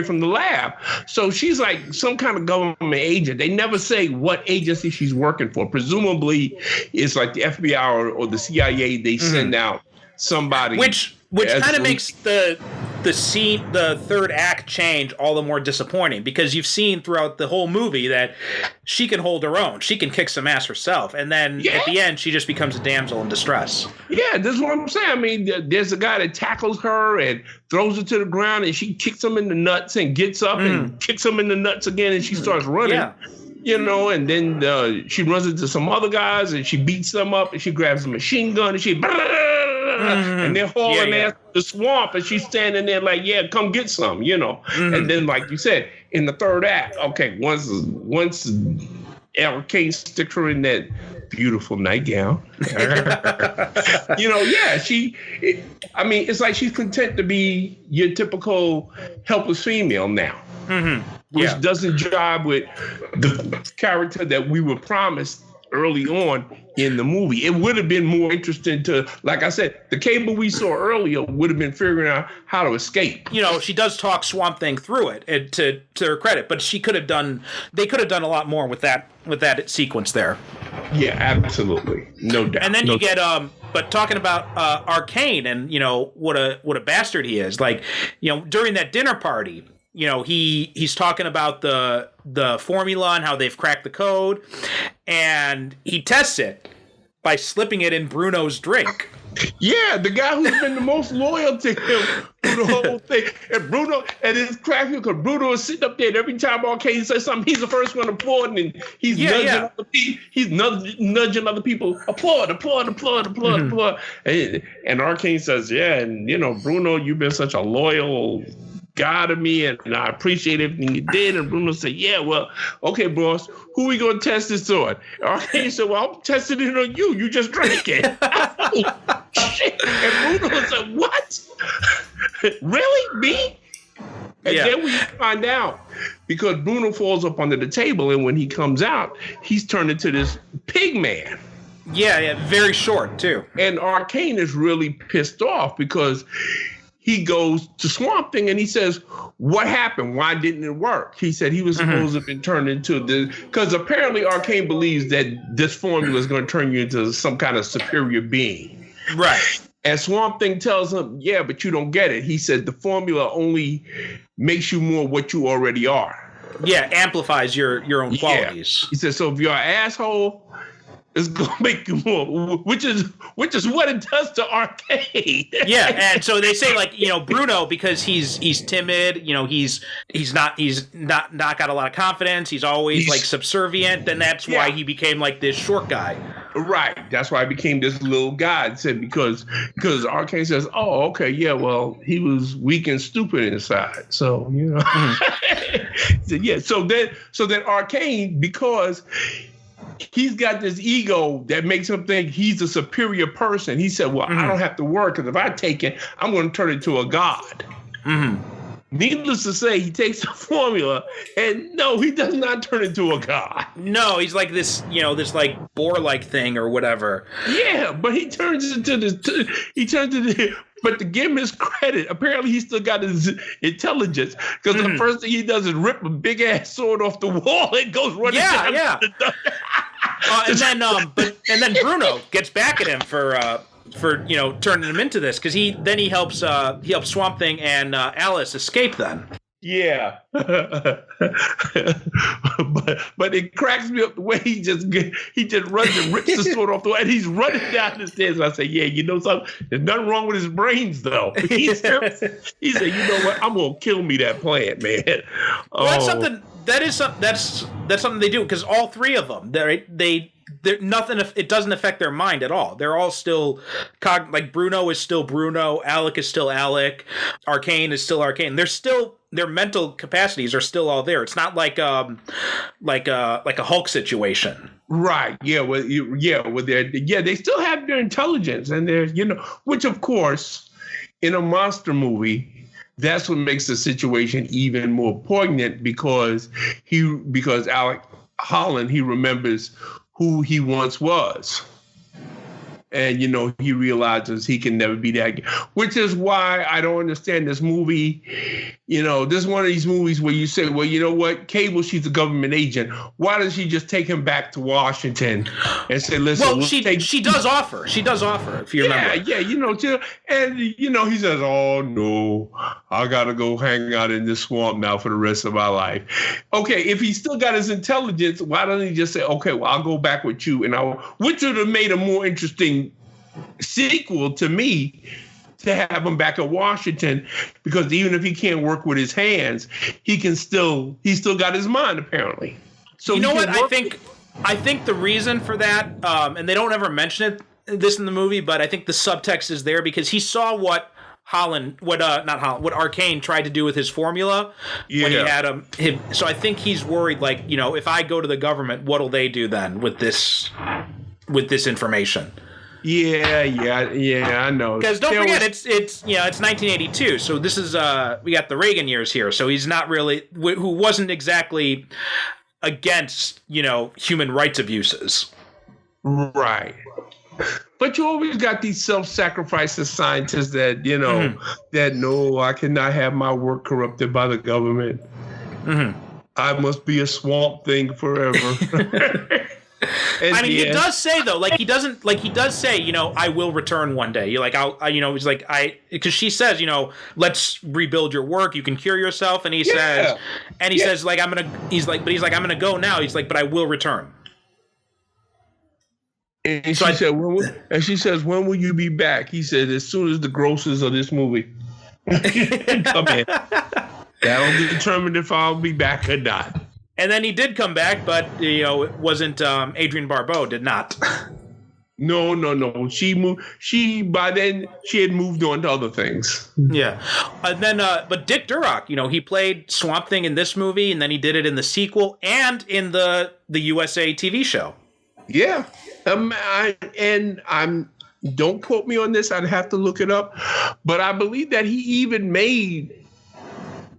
S4: from the lab. So she's like some kind of government agent. They never say what agency she's working for. Presumably, it's like the FBI or the CIA. They send out somebody,
S3: which kind of makes the third act change all the more disappointing, because you've seen throughout the whole movie that she can hold her own, she can kick some ass herself, and then at the end she just becomes a damsel in distress. Yeah,
S4: this is what I'm saying. I mean, there's a guy that tackles her and throws her to the ground, and she kicks him in the nuts and gets up and kicks him in the nuts again, and she starts running. And then she runs into some other guys and she beats them up, and she grabs a machine gun and she and they're hauling ass to the swamp, and she's standing there like, come get some, And then, like you said, in the third act, okay, once L.K. sticks her in that beautiful nightgown, it's like she's content to be your typical helpless female now. Which doesn't jive with the character that we were promised early on in the movie. It would have been more interesting to, like I said, the Cable we saw earlier would have been figuring out how to escape.
S3: She does talk Swamp Thing through it, and to her credit, but they could have done a lot more with that sequence there.
S4: Yeah, absolutely. No doubt.
S3: And then you get but talking about Arcane and what a bastard he is. Like, during that dinner party, he's talking about the formula and how they've cracked the code, and he tests it by slipping it in Bruno's drink.
S4: Yeah, the guy who's been the most loyal to him through the whole thing. And Bruno, and it's cracking because Bruno is sitting up there, and every time Arcane says something, he's the first one applauding, and he's nudging other people. Applaud. And Arcane says, and Bruno, you've been such a loyal guy to me, and I appreciate everything you did. And Bruno said, well, okay, boss, who we gonna test this on? Arcane said, well, I'm testing it on you. You just drank it. Shit. And Bruno said, what? Really? Me? And then we find out, because Bruno falls up under the table, and when he comes out, he's turned into this pig man.
S3: Yeah, very short too.
S4: And Arcane is really pissed off because he goes to Swamp Thing and he says, what happened? Why didn't it work? He said he was supposed to have been turned into because apparently Arcane believes that this formula is going to turn you into some kind of superior being.
S3: Right.
S4: And Swamp Thing tells him, but you don't get it. He said the formula only makes you more what you already are.
S3: Yeah, amplifies your own qualities.
S4: He said, so if you're an asshole, It's gonna make you more, which is what it does to Arcade.
S3: Yeah, and so they say, like, Bruno, because he's timid, he's not got a lot of confidence. He's always like subservient, and that's why he became like this short guy.
S4: Right. That's why I became this little guy. It said because Arcane says, oh, okay, yeah, well, he was weak and stupid inside. So, said, yeah. So then Arcane, because he's got this ego that makes him think he's a superior person. He said, well, I don't have to work, because if I take it, I'm going to turn into a god. Mm-hmm. Needless to say, he takes the formula, and no, he does not turn into a god.
S3: No, he's like this, this like boar-like thing or whatever.
S4: Yeah, but he turns into this. But to give him his credit, apparently he still got his intelligence, because the first thing he does is rip a big ass sword off the wall and goes running down. Yeah.
S3: And then Bruno gets back at him for turning him into this, because he helps Swamp Thing and Alice escape then.
S4: Yeah. But it cracks me up the way he just runs and rips the sword off the wall, and he's running down the stairs. And I say, yeah, you know something? There's nothing wrong with his brains, though. He said, you know what? I'm gonna kill me that plant, man.
S3: Well, that's something. That's something they do, because all three of them, they're nothing. It doesn't affect their mind at all. They're all still like Bruno is still Bruno, Alec is still Alec, Arcane is still Arcane. They're still, their mental capacities are still all there. It's not like a Hulk situation.
S4: Right. Yeah. They still have their intelligence, and they're, which of course in a monster movie, that's what makes the situation even more poignant, because Alec Holland, he remembers who he once was. And, he realizes he can never be that, which is why I don't understand this movie. This is one of these movies where you say, well, you know what? Cable, she's a government agent. Why doesn't she just take him back to Washington and say, listen,
S3: well, she does offer. She does offer, if you remember.
S4: Yeah, and, he says, oh, no, I got to go hang out in this swamp now for the rest of my life. Okay, if he still got his intelligence, why doesn't he just say, okay, well, I'll go back with you, which would have made a more interesting sequel to me, to have him back at Washington, because even if he can't work with his hands, he's still got his mind, apparently. So
S3: you know what? I think the reason for that, and they don't ever mention this in the movie, but I think the subtext is there because he saw what Arcane tried to do with his formula when he had him. So I think he's worried, like, if I go to the government, what'll they do then with this information?
S4: Yeah, I know.
S3: Because don't forget, it's 1982, so this is we got the Reagan years here, so he's not really who wasn't exactly against human rights abuses,
S4: right? But you always got these self-sacrificing scientists that that no, I cannot have my work corrupted by the government. Mm-hmm. I must be a Swamp Thing forever.
S3: He does say though, he does say, I will return one day. You're like, he's like, because she says, let's rebuild your work. You can cure yourself. And he says, like, I'm going to go now. He's like, but I will return.
S4: And she says, when will you be back? He said, as soon as the grosses of this movie come in. That'll determine if I'll be back or not.
S3: And then he did come back, but it wasn't Adrienne Barbeau did not.
S4: No. She moved. By then she had moved on to other things.
S3: Yeah, and then but Dick Durock, he played Swamp Thing in this movie, and then he did it in the sequel and in the USA TV show. Yeah,
S4: don't quote me on this. I'd have to look it up, but I believe that he even made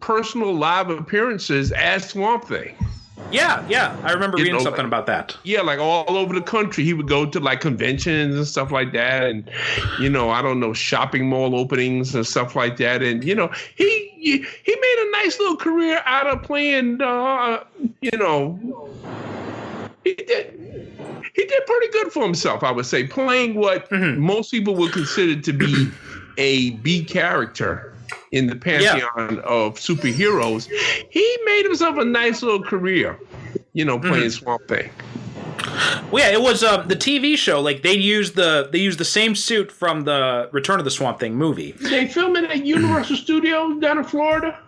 S4: personal live appearances as Swamp Thing.
S3: Yeah. I remember reading something about that.
S4: Yeah, like all over the country. He would go to like conventions and stuff like that, and I don't know, shopping mall openings and stuff like that. And he made a nice little career out of playing. He did pretty good for himself, I would say, playing what most people would consider to be a B character in the pantheon of superheroes. He made himself a nice little career, playing Swamp Thing.
S3: Well, yeah, it was the TV show. Like they used the same suit from the Return of the Swamp Thing movie.
S4: They filmed it at Universal Studios down in Florida.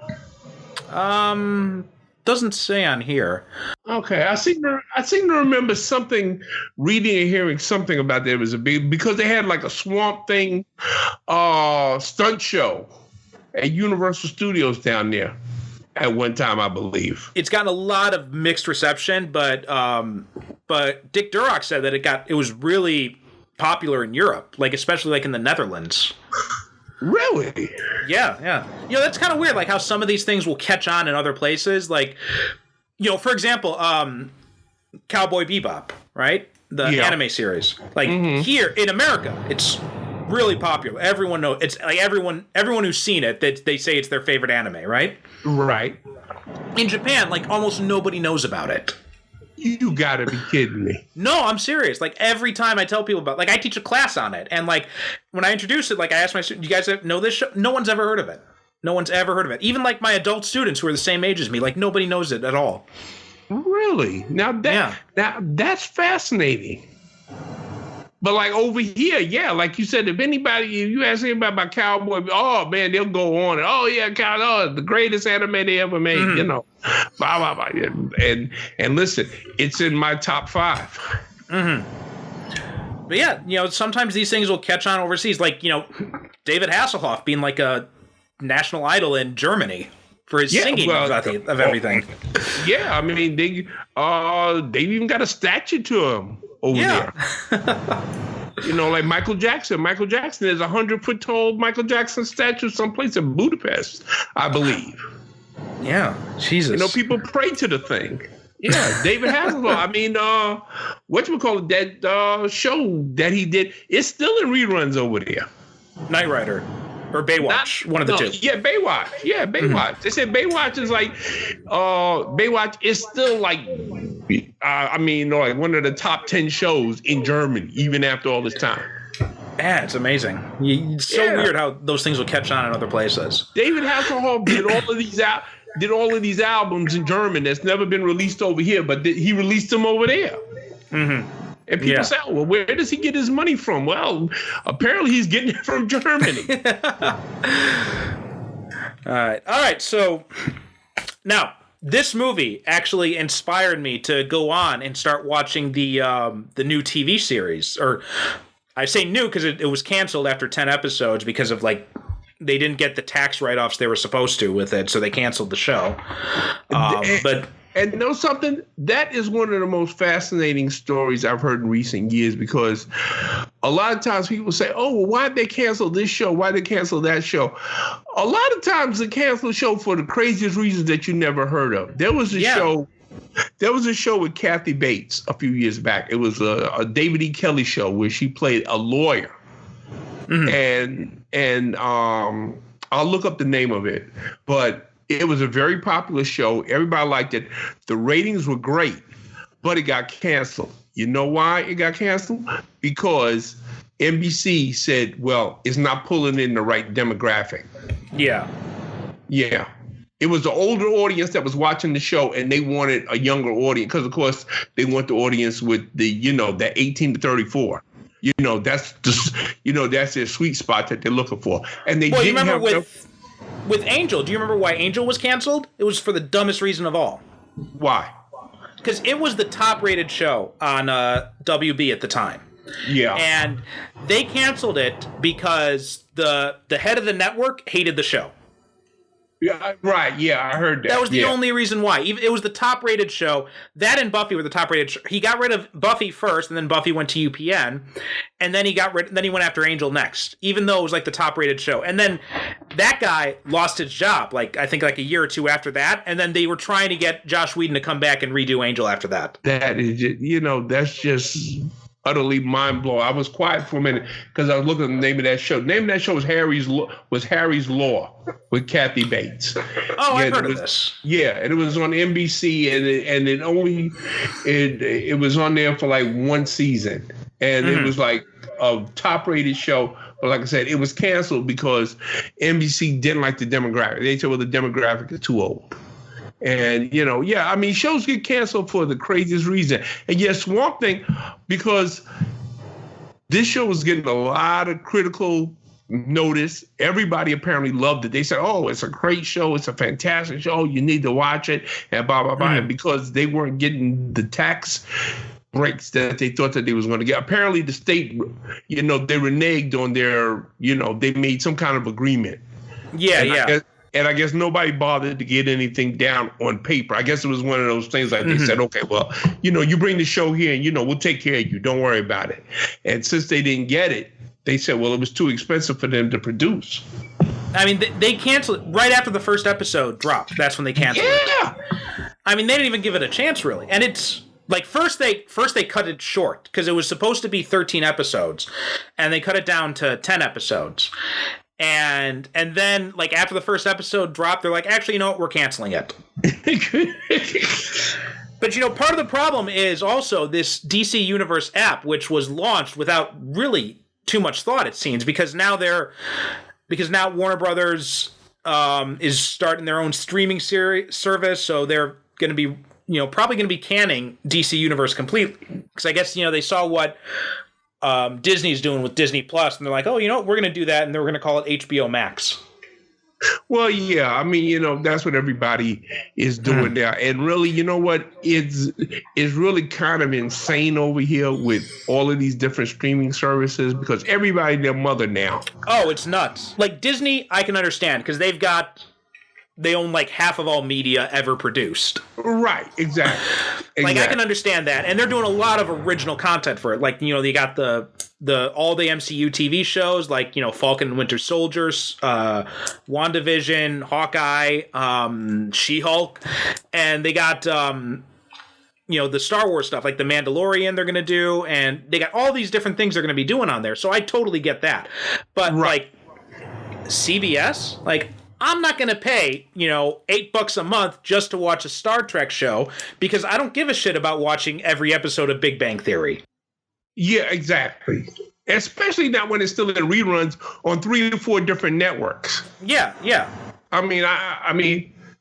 S3: Doesn't say on here.
S4: Okay, I seem to remember something, reading and hearing something about that. It was a big, because they had like a Swamp Thing stunt show at Universal Studios down there at one time, I believe.
S3: It's gotten a lot of mixed reception, but Dick Durock said that it was really popular in Europe, like especially like in the Netherlands.
S4: Really?
S3: Yeah. You know, that's kind of weird, like how some of these things will catch on in other places. Like, you know, for example, Cowboy Bebop, right? The anime series. Like here in America, it's really popular. Everyone knows. It's like everyone who's seen it, they say it's their favorite anime, right?
S4: Right.
S3: In Japan, like almost nobody knows about it.
S4: You gotta be kidding me.
S3: No, I'm serious. Like every time I tell people about, like I teach a class on it, and like when I introduce it, like I ask my students, "You guys know this show?" No one's ever heard of it. No one's ever heard of it. Even like my adult students who are the same age as me, like nobody knows it at all.
S4: Really? Now that's fascinating. But like over here, yeah, like you said, if you ask anybody about Cowboy, oh man, they'll go on and the greatest anime they ever made, you know, blah blah blah, and listen, it's in my top 5.
S3: But yeah, you know, sometimes these things will catch on overseas, like you know, David Hasselhoff being like a national idol in Germany for his singing of everything.
S4: Yeah, I mean they even got a statue to him over there. You know, like Michael Jackson. Michael Jackson is 100-foot tall Michael Jackson statue someplace in Budapest, I believe.
S3: Yeah, Jesus.
S4: You know, people pray to the thing. Yeah, David Hasselhoff. I mean, whatchamacallit, that show that he did, it's still in reruns over there.
S3: Knight Rider. Or Baywatch, one of the two.
S4: Yeah, Baywatch. Yeah, Baywatch. They said Baywatch is like, Baywatch is still like, like one of the top 10 shows in Germany, even after all this time.
S3: Yeah, it's amazing. It's so weird how those things will catch on in other places.
S4: David Hasselhoff did all of these albums in German that's never been released over here, but he released them over there. And people say, well, where does he get his money from? Well, apparently he's getting it from Germany.
S3: All right. So now this movie actually inspired me to go on and start watching the new TV series. Or I say new because it was canceled after 10 episodes because of like they didn't get the tax write-offs they were supposed to with it, so they canceled the show. And
S4: know something? That is one of the most fascinating stories I've heard in recent years, because a lot of times people say, oh, well, why'd they cancel this show? Why'd they cancel that show? A lot of times they cancel a show for the craziest reasons that you never heard of. There was a show with Kathy Bates a few years back. It was a David E. Kelly show where she played a lawyer. And I'll look up the name of it. But it was a very popular show. Everybody liked it. The ratings were great, but it got canceled. You know why it got canceled? Because NBC said, well, it's not pulling in the right demographic. Yeah. It was the older audience that was watching the show, and they wanted a younger audience because, of course, they want the audience with the 18 to 34. That's their sweet spot that they're looking for. And they didn't have
S3: with Angel, do you remember why Angel was canceled? It was for the dumbest reason of all.
S4: Why?
S3: Because it was the top-rated show on WB at the time.
S4: Yeah.
S3: And they canceled it because the head of the network hated the show.
S4: Yeah, right. Yeah, I heard that.
S3: That was the only reason why. It was the top-rated show. That and Buffy were the top-rated show. He got rid of Buffy first, and then Buffy went to UPN, and then he went after Angel next, even though it was like the top-rated show. And then that guy lost his job, I think a year or two after that, and then they were trying to get Joss Whedon to come back and redo Angel after that.
S4: That is, that's just utterly mind-blowing. I was quiet for a minute because I was looking at the name of that show. The name of that show was Harry's Law with Kathy Bates.
S3: Oh, I've heard of this.
S4: Yeah, and it was on NBC, and it was on there for like one season, and it was like a top-rated show. But like I said, it was canceled because NBC didn't like the demographic. They said, well, the demographic is too old. And, I mean, shows get canceled for the craziest reason. And yes, Swamp Thing, because this show was getting a lot of critical notice. Everybody apparently loved it. They said, oh, it's a great show. It's a fantastic show. You need to watch it, and blah, blah, blah. And because they weren't getting the tax breaks that they thought that they was going to get. Apparently the state, they reneged on their, they made some kind of agreement.
S3: Yeah,
S4: And I guess nobody bothered to get anything down on paper. I guess it was one of those things like they said, okay, well, you bring the show here and, we'll take care of you. Don't worry about it. And since they didn't get it, they said, well, it was too expensive for them to produce.
S3: I mean, they canceled it right after the first episode dropped. That's when they canceled it. I mean, they didn't even give it a chance, really. And it's like first they cut it short because it was supposed to be 13 episodes, and they cut it down to 10 episodes. And then, like, after the first episode dropped, they're like, actually, you know what? We're canceling it. But, part of the problem is also this DC Universe app, which was launched without really too much thought, it seems, because now Warner Brothers is starting their own streaming service, so they're going to be, probably going to be canning DC Universe completely. Because I guess, they saw what Disney's doing with Disney Plus, and they're like, oh, we're going to do that, and then we're going to call it HBO Max.
S4: Well, yeah, I mean, that's what everybody is doing now. And really, you know what? It's really kind of insane over here with all of these different streaming services because everybody and their mother now.
S3: Oh, it's nuts. Like Disney, I can understand because they own like half of all media ever produced.
S4: Right, exactly.
S3: Like I can understand that. And they're doing a lot of original content for it. Like, they got the all the MCU TV shows like, Falcon and Winter Soldier, WandaVision, Hawkeye, She-Hulk, and they got the Star Wars stuff like the Mandalorian they're going to do, and they got all these different things they're going to be doing on there. So I totally get that. But like CBS, like I'm not going to pay, $8 a month just to watch a Star Trek show because I don't give a shit about watching every episode of Big Bang Theory.
S4: Yeah, exactly. Especially not when it's still in reruns on 3 or 4 different networks.
S3: Yeah.
S4: I mean,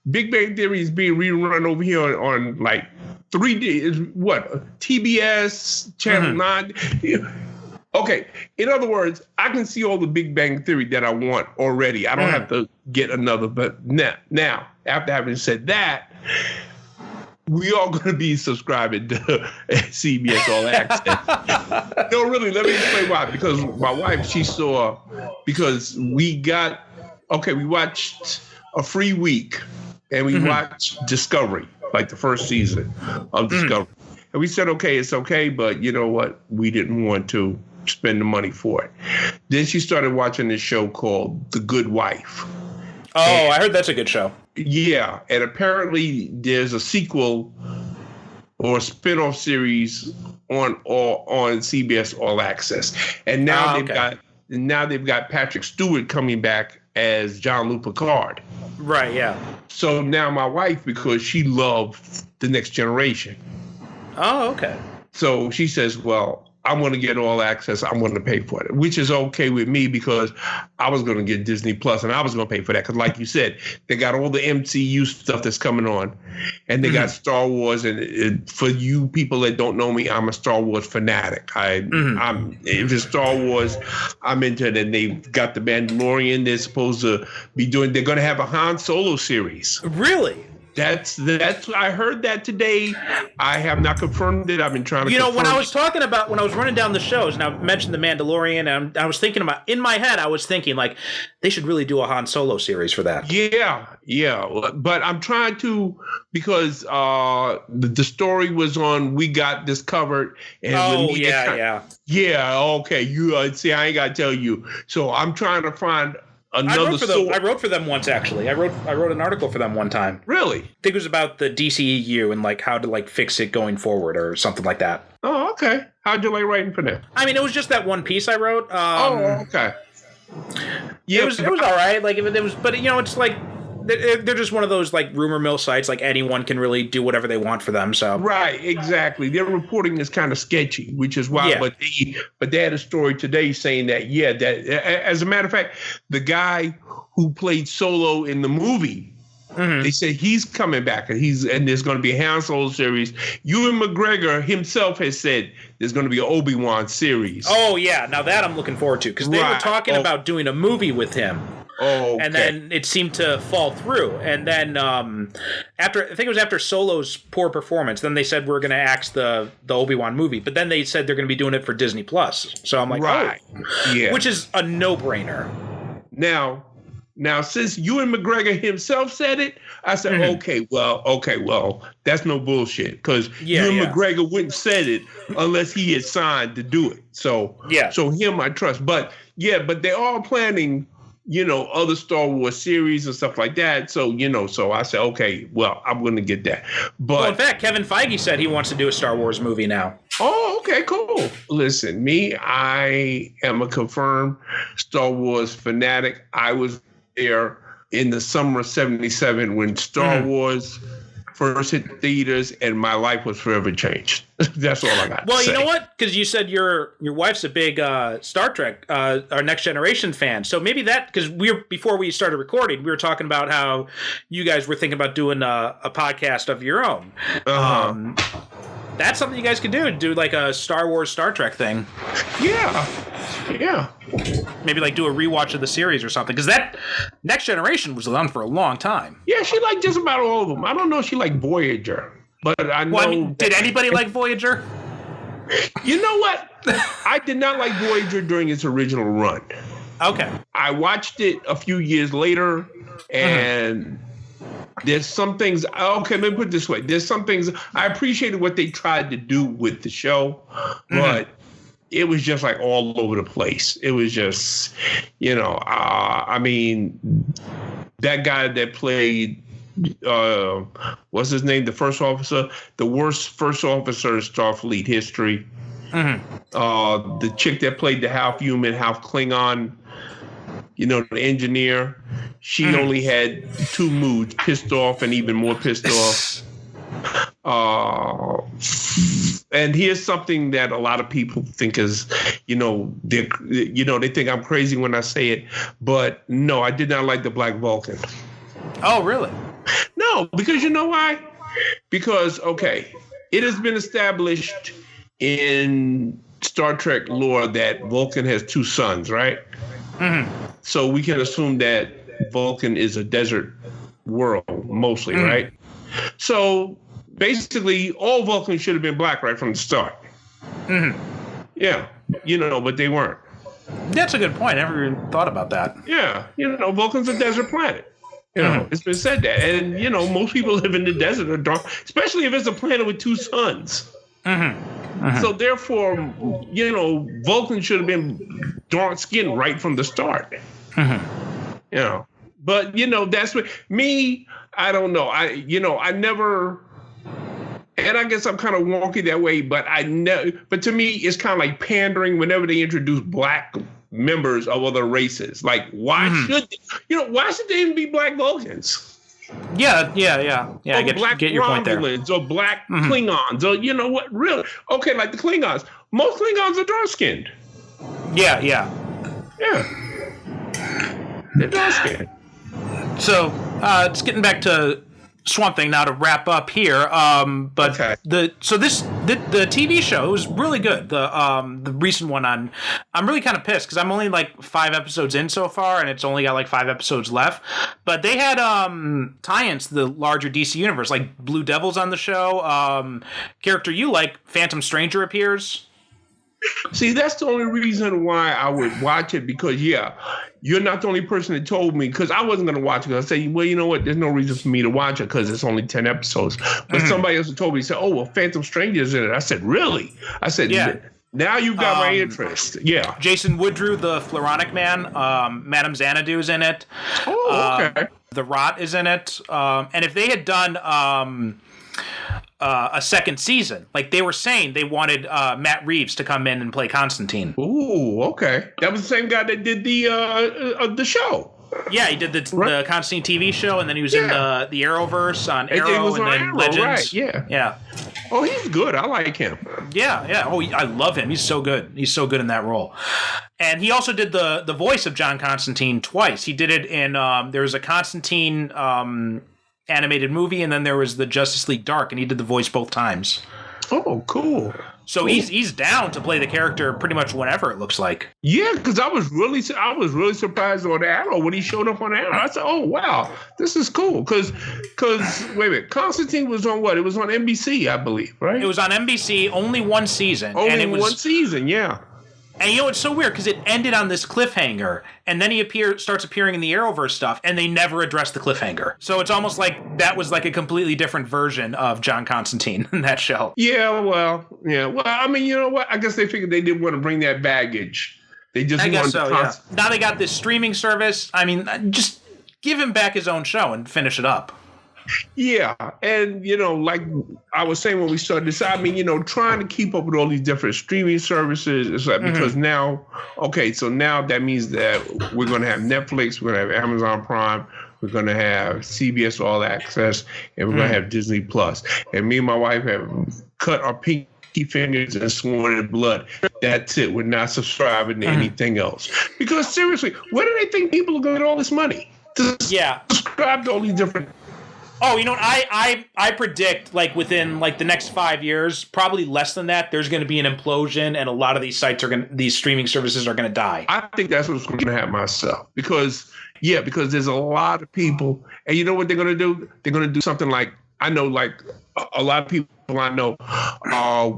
S4: Big Bang Theory is being rerun over here on like 3D. What? TBS, Channel 9. Okay, in other words, I can see all the Big Bang Theory that I want already. I don't have to get another. But now, after having said that, we are going to be subscribing to CBS All Access. No, really, let me explain why. Because my wife, because we watched a free week and we watched Discovery, like the first season of Discovery. And we said, okay, it's okay, but you know what? We didn't want to spend the money for it. Then she started watching this show called The Good Wife.
S3: Oh, I heard that's a good show.
S4: Yeah, and apparently there's a sequel or a spin-off series on CBS All Access. And now they've got Patrick Stewart coming back as Jean-Luc Picard.
S3: Right, yeah.
S4: So now my wife, because she loved The Next Generation.
S3: Oh, okay.
S4: So she says, well, I want to get All Access. I'm going to pay for it, which is okay with me because I was going to get Disney Plus and I was going to pay for that. Because like you said, they got all the MCU stuff that's coming on and they got Star Wars. And for you people that don't know me, I'm a Star Wars fanatic. If it's Star Wars, I'm into it. And they've got the Mandalorian. They're supposed to be doing, they're going to have a Han Solo series.
S3: Really?
S4: That's I heard that today. I have not confirmed it. I've been trying to confirm
S3: when I was running down the shows and I mentioned the Mandalorian, and I was thinking about, in my head, I was thinking like they should really do a Han Solo series for that.
S4: Yeah. But I'm trying to, because the story was on We Got This Covered. And
S3: yeah.
S4: Yeah, okay. You see, I ain't got to tell you. So I'm trying to find I
S3: wrote for them once, actually. I wrote an article for them one time.
S4: Really?
S3: I think it was about the DCEU and like how to like fix it going forward or something like that.
S4: Oh, okay. How'd you like writing for them?
S3: I mean, it was just that one piece I wrote.
S4: Okay.
S3: Yeah, it was all right. Like it was, but it's like they're just one of those like rumor mill sites. Like anyone can really do whatever they want for them. So
S4: right, exactly. Their reporting is kind of sketchy, which is why. Yeah. But they had a story today saying that that as a matter of fact, the guy who played Solo in the movie They said he's coming back, and there's going to be a Han Solo series. Ewan McGregor himself has said there's going to be an Obi-Wan series.
S3: Oh yeah, now that I'm looking forward to, because they were talking about doing a movie with him.
S4: Oh, okay.
S3: And then it seemed to fall through. And then after, I think it was after Solo's poor performance, then they said we're going to axe the Obi-Wan movie. But then they said they're going to be doing it for Disney Plus. So I'm like,
S4: yeah,
S3: which is a no-brainer.
S4: Now, since Ewan McGregor himself said it, I said, okay, well, that's no bullshit, because Ewan McGregor wouldn't said it unless he had signed to do it. So him I trust. But they're all planning, other Star Wars series and stuff like that. So, so I said, okay, well, I'm going to get that. But
S3: in fact, Kevin Feige said he wants to do a Star Wars movie now.
S4: Oh, okay, cool. Listen, I am a confirmed Star Wars fanatic. I was there in the summer of '77 when Star Wars first hit theaters, and my life was forever changed. That's all I got.
S3: Well,
S4: to say.
S3: You know what? Because you said your wife's a big Star Trek, our Next Generation fan. So maybe that, because before we started recording, we were talking about how you guys were thinking about doing a podcast of your own. That's something you guys could do like a Star Wars, Star Trek thing.
S4: Yeah.
S3: Maybe like do a rewatch of the series or something, because that Next Generation was on for a long time.
S4: Yeah, she liked just about all of them. I don't know if she liked Voyager, but I know.
S3: Well, did anybody like Voyager?
S4: You know what? I did not like Voyager during its original run.
S3: Okay.
S4: I watched it a few years later, and there's some things. Okay, let me put it this way. There's some things I appreciated what they tried to do with the show, but it was just like all over the place. It was just, I mean, that guy that played, what's his name? The first officer, the worst first officer in Starfleet history. The chick that played the half human, half Klingon, the engineer, she only had two moods: pissed off and even more pissed off. And here's something that a lot of people think is, they think I'm crazy when I say it, but no, I did not like the Black Vulcan.
S3: Oh, really?
S4: No, because you know why? Because, okay, it has been established in Star Trek lore that Vulcan has two suns, right? So we can assume that Vulcan is a desert world, mostly, right? So basically, all Vulcans should have been black right from the start. Yeah, but they weren't.
S3: That's a good point. I never even thought about that.
S4: Yeah, Vulcan's a desert planet. It's been said that. And, most people live in the desert are dark, especially if it's a planet with two suns. So therefore, Vulcan should have been dark skinned right from the start. But, that's what me, I don't know. I never, and I guess I'm kind of wonky that way, but but to me, it's kind of like pandering whenever they introduce black members of other races. Like, why should they even be black Vulcans?
S3: Yeah. I get your point there.
S4: Or black Klingons, or what? Really? Okay, like the Klingons. Most Klingons are dark skinned.
S3: Yeah.
S4: They're dark skinned.
S3: So, it's getting back to Swamp Thing now to wrap up here. But
S4: okay.
S3: the TV show was really good. The recent one I'm really kind of pissed because I'm only like 5 episodes in so far, and it's only got like 5 episodes left. But they had tie-ins to the larger DC universe, like Blue Devil's on the show. Character you like, Phantom Stranger, appears.
S4: See, that's the only reason why I would watch it, because, you're not the only person that told me, because I wasn't going to watch it. I said, well, you know what? There's no reason for me to watch it because it's only 10 episodes. But somebody else told me, said, oh, well, Phantom Stranger's in it. I said, really? I said, now you've got my interest. Yeah.
S3: Jason Woodrue, the Floronic Man. Madame Xanadu's in it.
S4: Oh, okay.
S3: The Rot is in it. And if they had done a second season, like they were saying, they wanted Matt Reeves to come in and play Constantine.
S4: Ooh, okay. That was the same guy that did the show.
S3: Yeah, he did the Constantine TV show, and then he was in the Arrowverse on Arrow, and then Legends.
S4: Right, yeah. Oh, he's good. I like him.
S3: Yeah. Oh, I love him. He's so good. He's so good in that role. And he also did the voice of John Constantine twice. He did it in there was a Constantine animated movie, and then there was the Justice League Dark, and he did the voice both times.
S4: Oh, cool.
S3: So he's down to play the character pretty much whenever it looks like.
S4: Yeah, because I was really surprised on Arrow when he showed up on Arrow. I said, "Oh wow, this is cool." Because wait a minute, Constantine was on what? It was on NBC, I believe, right?
S3: It was on NBC, only one season.
S4: One season, yeah.
S3: And you know, it's so weird because it ended on this cliffhanger, and then he starts appearing in the Arrowverse stuff, and they never addressed the cliffhanger. So it's almost like that was like a completely different version of John Constantine in that show.
S4: Yeah, well, I mean, you know what? I guess they figured they didn't want to bring that baggage. They just
S3: I guess
S4: wanted
S3: so, yeah. Now they got this streaming service. I mean, just give him back his own show and finish it up.
S4: Yeah, and like I was saying when we started this, I mean, trying to keep up with all these different streaming services, it's like because now that means that we're going to have Netflix, we're going to have Amazon Prime, we're going to have CBS All Access, and we're going to have Disney Plus. And me and my wife have cut our pinky fingers and sworn in blood. That's it. We're not subscribing to anything else. Because seriously, where do they think people are going to get all this money to subscribe to all these different?
S3: Oh, you know what? I predict within the next 5 years, probably less than that, there's going to be an implosion, and a lot of these these streaming services are going to die.
S4: I think that's what's going to happen myself because there's a lot of people, and you know what they're going to do? They're going to do something like I know, like a lot of people I know,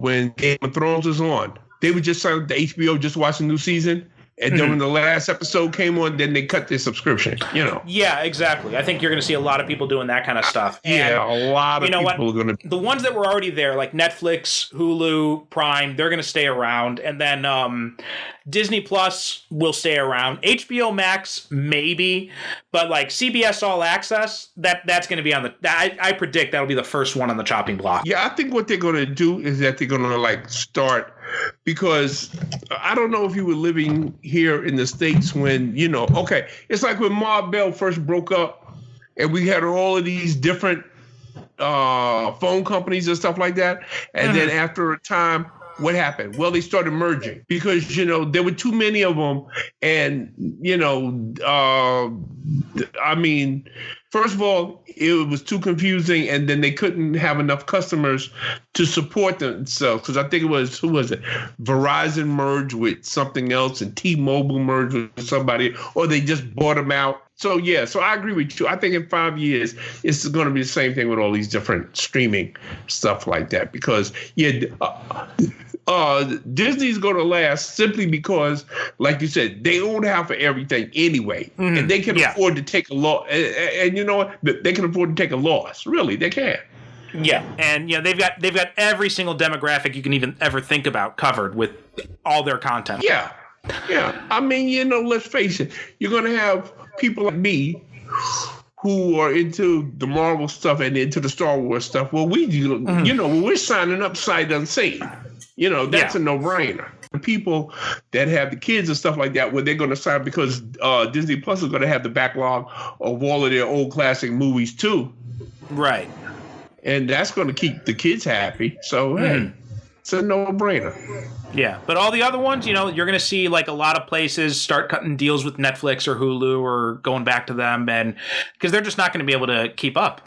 S4: when Game of Thrones was on, they would just sign up to HBO, just watch the new season. And then when the last episode came on, then they cut their subscription,
S3: Yeah, exactly. I think you're going to see a lot of people doing that kind of stuff. And
S4: a lot of people are going to.
S3: The ones that were already there, like Netflix, Hulu, Prime, they're going to stay around. And then Disney Plus will stay around. HBO Max, maybe. But CBS All Access, that's going to be on the... I predict that'll be the first one on the chopping block.
S4: Yeah, I think what they're going to do is that they're going to start... Because I don't know if you were living here in the States when, it's like when Ma Bell first broke up and we had all of these different phone companies and stuff like that. And then after a time, what happened? Well, they started merging because, there were too many of them. And, first of all, it was too confusing, and then they couldn't have enough customers to support themselves. Because I think it was, who was it? Verizon merged with something else, and T-Mobile merged with somebody, or they just bought them out. So I agree with you. I think in 5 years, it's going to be the same thing with all these different streaming stuff like that. Because, Disney's going to last simply because, like you said, they own half of everything anyway, and they can afford to take a loss. And you know what? They can afford to take a loss. Really, they can.
S3: Yeah, and they've got every single demographic you can even ever think about covered with all their content.
S4: Yeah. I mean, let's face it. You're going to have people like me who are into the Marvel stuff and into the Star Wars stuff. Well, we do. When we're signing up sight unseen. That's a no-brainer. The people that have the kids and stuff like that, where they're going to sign because Disney Plus is going to have the backlog of all of their old classic movies too.
S3: Right.
S4: And that's going to keep the kids happy. So, hey, it's a no-brainer.
S3: Yeah, but all the other ones, you're going to see a lot of places start cutting deals with Netflix or Hulu or going back to them, and because they're just not going to be able to keep up.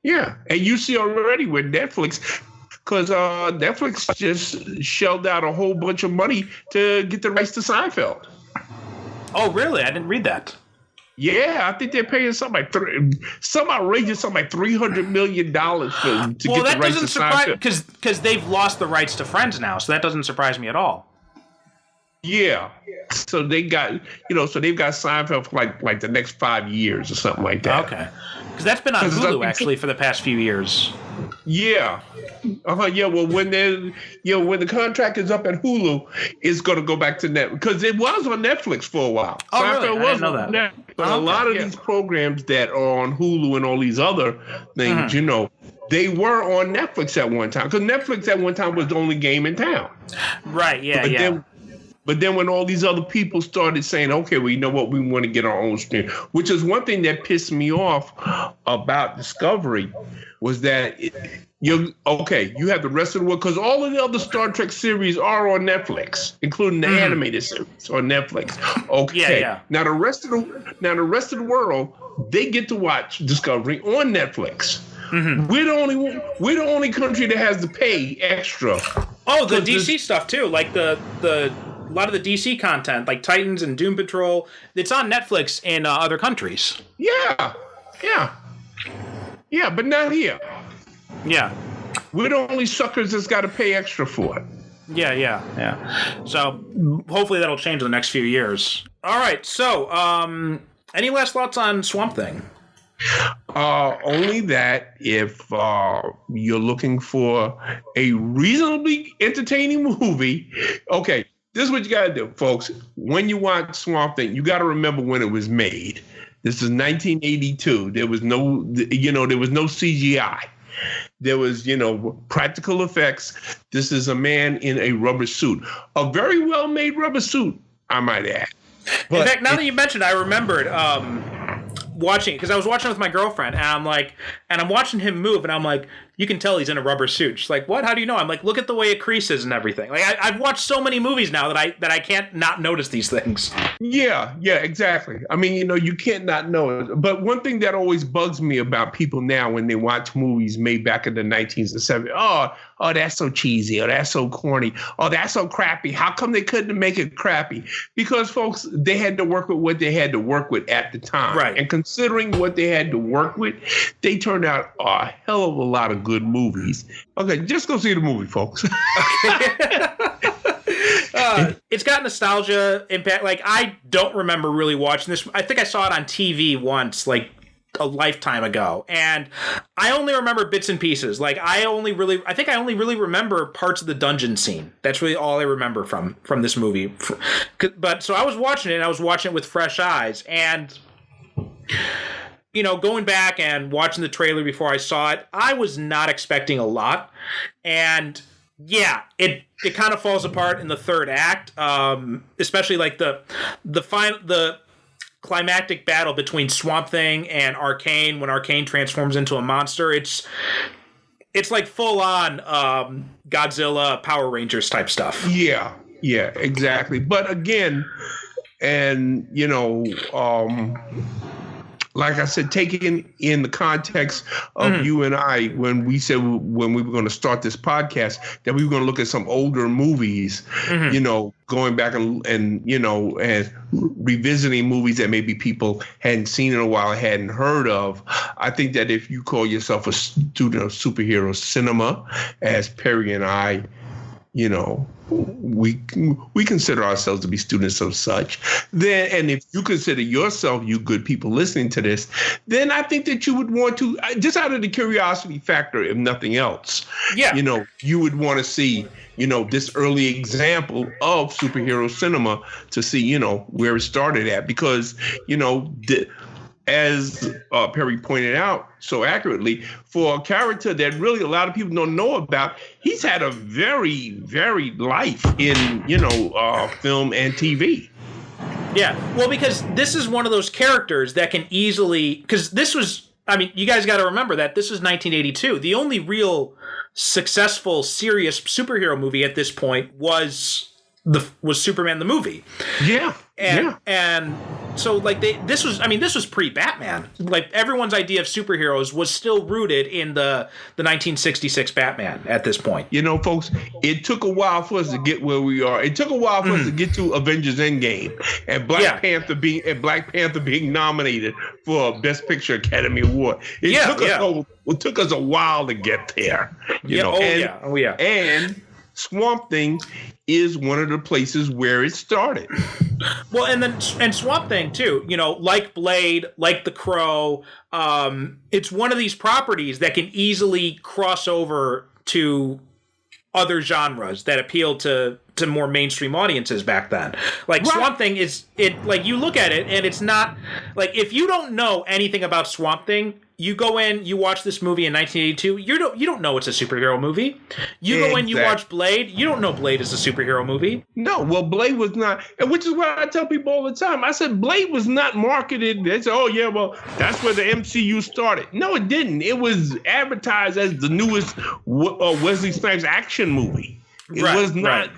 S4: Yeah, and you see already with Netflix, because Netflix just shelled out a whole bunch of money to get the rights to Seinfeld.
S3: Oh, really? I didn't read that.
S4: Yeah, I think they're paying something outrageous, something like $300 million to get the rights to Seinfeld.
S3: Because they've lost the rights to Friends now, so that doesn't surprise me at all.
S4: Yeah, so they got they've got Seinfeld for like the next 5 years or something like that.
S3: Okay, because that's been on Hulu actually for the past few years.
S4: Yeah. Yeah. Well, when the contract is up at Hulu, it's going to go back to Netflix because it was on Netflix for a while.
S3: Oh, really? I didn't know that.
S4: Netflix, but a lot of these programs that are on Hulu and all these other things, they were on Netflix at one time because Netflix at one time was the only game in town.
S3: Right. Yeah.
S4: But then when all these other people started saying, okay, well, you know what, we want to get our own stream, which is one thing that pissed me off about Discovery was that you have the rest of the world, because all of the other Star Trek series are on Netflix, including the animated series on Netflix. Okay.
S3: Yeah.
S4: Now the rest of the world, they get to watch Discovery on Netflix.
S3: Mm-hmm.
S4: We're the only country that has to pay extra.
S3: Oh, the DC stuff too, like the a lot of the DC content, like Titans and Doom Patrol. It's on Netflix in other countries.
S4: Yeah, but not here.
S3: Yeah.
S4: We're the only suckers that's got to pay extra for it.
S3: Yeah. So hopefully that'll change in the next few years. All right. So, any last thoughts on Swamp Thing?
S4: Only that if you're looking for a reasonably entertaining movie, okay, this is what you got to do, folks. When you watch Swamp Thing, you got to remember when it was made. This is 1982. There was no CGI. There was, practical effects. This is a man in a rubber suit, a very well-made rubber suit, I might add. But
S3: in fact, now that you mentioned, I remembered watching it because I was watching it with my girlfriend, and I'm watching him move, and I'm like, you can tell he's in a rubber suit. She's like, what? How do you know? I'm like, look at the way it creases and everything. Like I've watched so many movies now that I can't not notice these things. Yeah,
S4: exactly. I mean, you can't not know it. But one thing that always bugs me about people now when they watch movies made back in the 19s and 70s, oh, that's so cheesy, or that's so corny, or that's so crappy. How come they couldn't make it crappy? Because, folks, they had to work with what they had to work with at the time.
S3: Right.
S4: And considering what they had to work with, they turned out a hell of a lot of good movies. Okay, just go see the movie, folks.
S3: It's got nostalgia impact. Like, I don't remember really watching this. I think I saw it on TV once, like a lifetime ago, and I only remember bits and pieces. Like, I only really remember parts of the dungeon scene. That's really all I remember from this movie. But so I was watching it, and I was watching it with fresh eyes, and going back and watching the trailer before I saw it, I was not expecting a lot, and yeah, it kind of falls apart in the third act, especially like the climactic battle between Swamp Thing and Arcane when Arcane transforms into a monster. It's like full on Godzilla, Power Rangers type stuff.
S4: Yeah, exactly. But again, and like I said, taking in the context of you and I, when we said when we were going to start this podcast that we were going to look at some older movies, going back and revisiting movies that maybe people hadn't seen in a while, hadn't heard of. I think that if you call yourself a student of superhero cinema, as Perry and I, we consider ourselves to be students of such. Then, and if you consider yourself, you good people listening to this, then I think that you would want to, just out of the curiosity factor, if nothing else, you would want to see, this early example of superhero cinema to see, where it started at, because, as Perry pointed out so accurately, for a character that really a lot of people don't know about, he's had a very varied life in, film and TV.
S3: Yeah, well, because this is one of those characters that can easily, because this was, you guys got to remember that this was 1982. The only real successful, serious superhero movie at this point was Superman the movie.
S4: Yeah.
S3: And so like this was pre-Batman. Like everyone's idea of superheroes was still rooted in the 1966 Batman at this point.
S4: Folks, it took a while for us to get where we are. It took a while for us to get to Avengers Endgame and Black Panther being nominated for a Best Picture Academy Award. It took us a while to get there. And Swamp Thing is one of the places where it started.
S3: Well, and Swamp Thing too, like Blade, like The Crow, it's one of these properties that can easily cross over to other genres that appeal to more mainstream audiences back then. Like right. Swamp Thing like you look at it and it's not like, if you don't know anything about Swamp Thing, you go in, you watch this movie in 1982, you don't know it's a superhero movie. You go in, you watch Blade, you don't know Blade is a superhero movie.
S4: No, well, Blade was not, and which is what I tell people all the time. I said Blade was not marketed. They said, oh yeah, well, that's where the MCU started. No, it didn't. It was advertised as the newest Wesley Snipes action movie. It was not,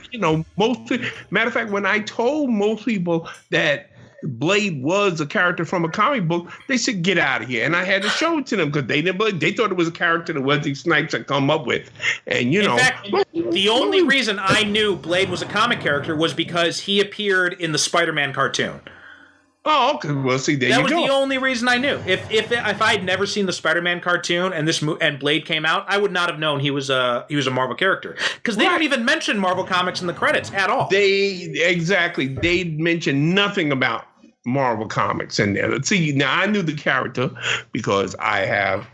S4: matter of fact, when I told most people that Blade was a character from a comic book, they said, get out of here. And I had to show it to them because they thought it was a character that Wesley Snipes had come up with. And,
S3: In fact, the only reason I knew Blade was a comic character was because he appeared in the Spider-Man cartoon.
S4: Oh, okay. Well, see, there you go.
S3: That was the only reason I knew. If I had never seen the Spider-Man cartoon and Blade came out, I would not have known he was a Marvel character because they don't even mention Marvel Comics in the credits at all.
S4: They mention nothing about Marvel Comics in there. See, now I knew the character because I have.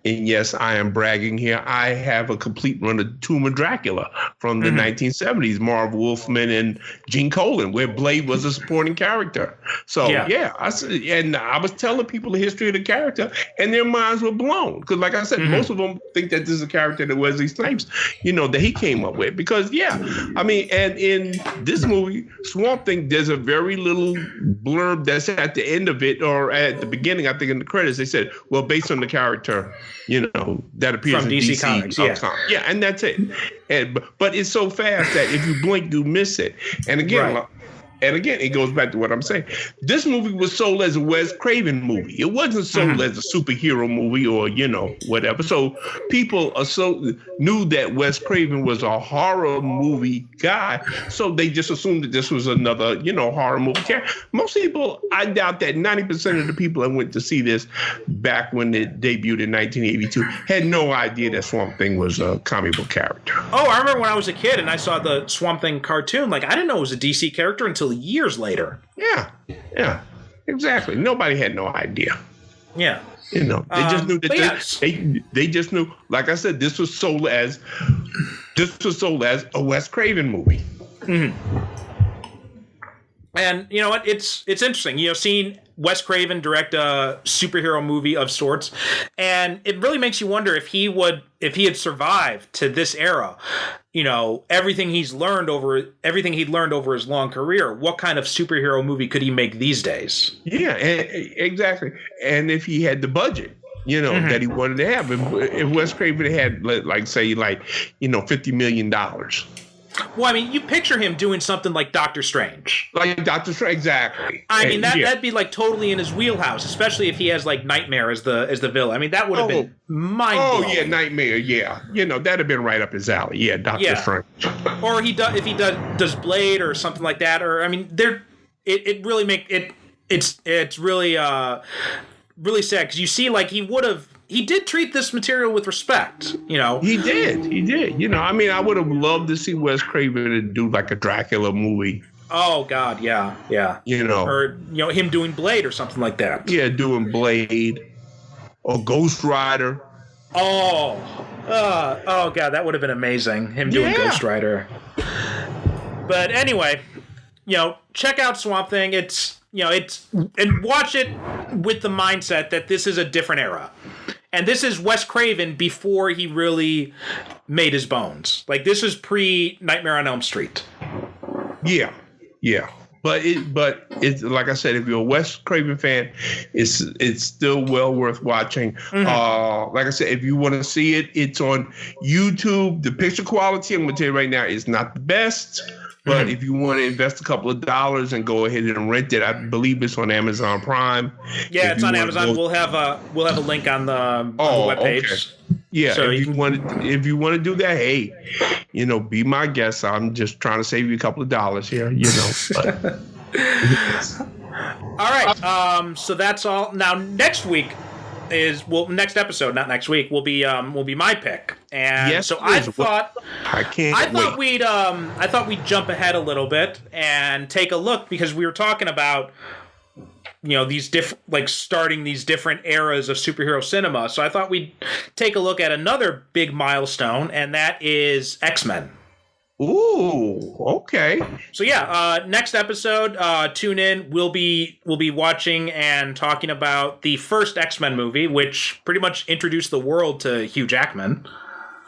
S4: And yes, I am bragging here. I have a complete run of Tomb of Dracula from the 1970s, Marv Wolfman and Gene Colan, where Blade was a supporting character. So, I was telling people the history of the character, and their minds were blown. Because, like I said, most of them think that this is a character that Wesley Snipes, that he came up with. Because, and in this movie, Swamp Thing, there's a very little blurb that's at the end of it, or at the beginning, I think in the credits, they said, well, based on the character that appears
S3: from
S4: in
S3: DC Comics.
S4: Yeah, and that's it. But it's so fast that if you blink, you miss it. And again, it goes back to what I'm saying. This movie was sold as a Wes Craven movie. It wasn't sold as a superhero movie or, whatever. So people knew that Wes Craven was a horror movie guy. So they just assumed that this was another, horror movie character. Most people, I doubt that 90% of the people that went to see this back when it debuted in 1982 had no idea that Swamp Thing was a comic book character.
S3: Oh, I remember when I was a kid and I saw the Swamp Thing cartoon. Like, I didn't know it was a DC character until years later.
S4: Yeah, exactly. Nobody had no idea.
S3: Yeah.
S4: They just knew that they just knew, like I said, this was sold as a Wes Craven movie.
S3: And you know what? It's interesting. Seeing Wes Craven direct a superhero movie of sorts, and it really makes you wonder if he had survived to this era. Everything he'd learned over his long career. What kind of superhero movie could he make these days? Yeah,
S4: exactly. And if he had the budget, that he wanted to have, if Wes Craven had, $50 million.
S3: Well, I mean, you picture him doing something like Doctor Strange.
S4: Like Doctor Strange, exactly.
S3: I mean, that'd be like totally in his wheelhouse, especially if he has like Nightmare as the villain. I mean, that would have been mind-blowing.
S4: Oh yeah, Nightmare. Yeah, that'd have been right up his alley. Yeah, Doctor Strange.
S3: Or if he does Blade or something like that. Or I mean, it really it's really really sad because you see like he did treat this material with respect, He did. I would have loved to see Wes Craven do like a Dracula movie. Oh God, yeah. Or him doing Blade or something like that.
S4: Yeah, doing Blade or Ghost Rider.
S3: Oh God, that would have been amazing. Him doing Ghost Rider. But anyway, check out Swamp Thing. And watch it with the mindset that this is a different era. And this is Wes Craven before he really made his bones. Like, this is pre-Nightmare on Elm Street.
S4: Yeah. But it's like I said, if you're a Wes Craven fan, it's still well worth watching. Like I said, if you want to see it, it's on YouTube. The picture quality, I'm going to tell you right now, is not the best. But if you want to invest a couple of dollars and go ahead and rent it, I believe it's on Amazon Prime.
S3: Yeah, it's on Amazon. We'll have a link on the webpage.
S4: Okay. Yeah, so if you want to do that, hey, be my guest. I'm just trying to save you a couple of dollars here, But.
S3: All right. So that's all. Now next week next episode, not next week, will be my pick. And
S4: yes,
S3: so I thought
S4: we'd
S3: jump ahead a little bit and take a look because we were talking about these different starting these different eras of superhero cinema. So I thought we'd take a look at another big milestone, and that is X-Men.
S4: Ooh, okay.
S3: So next episode, tune in. We'll be watching and talking about the first X-Men movie, which pretty much introduced the world to Hugh Jackman.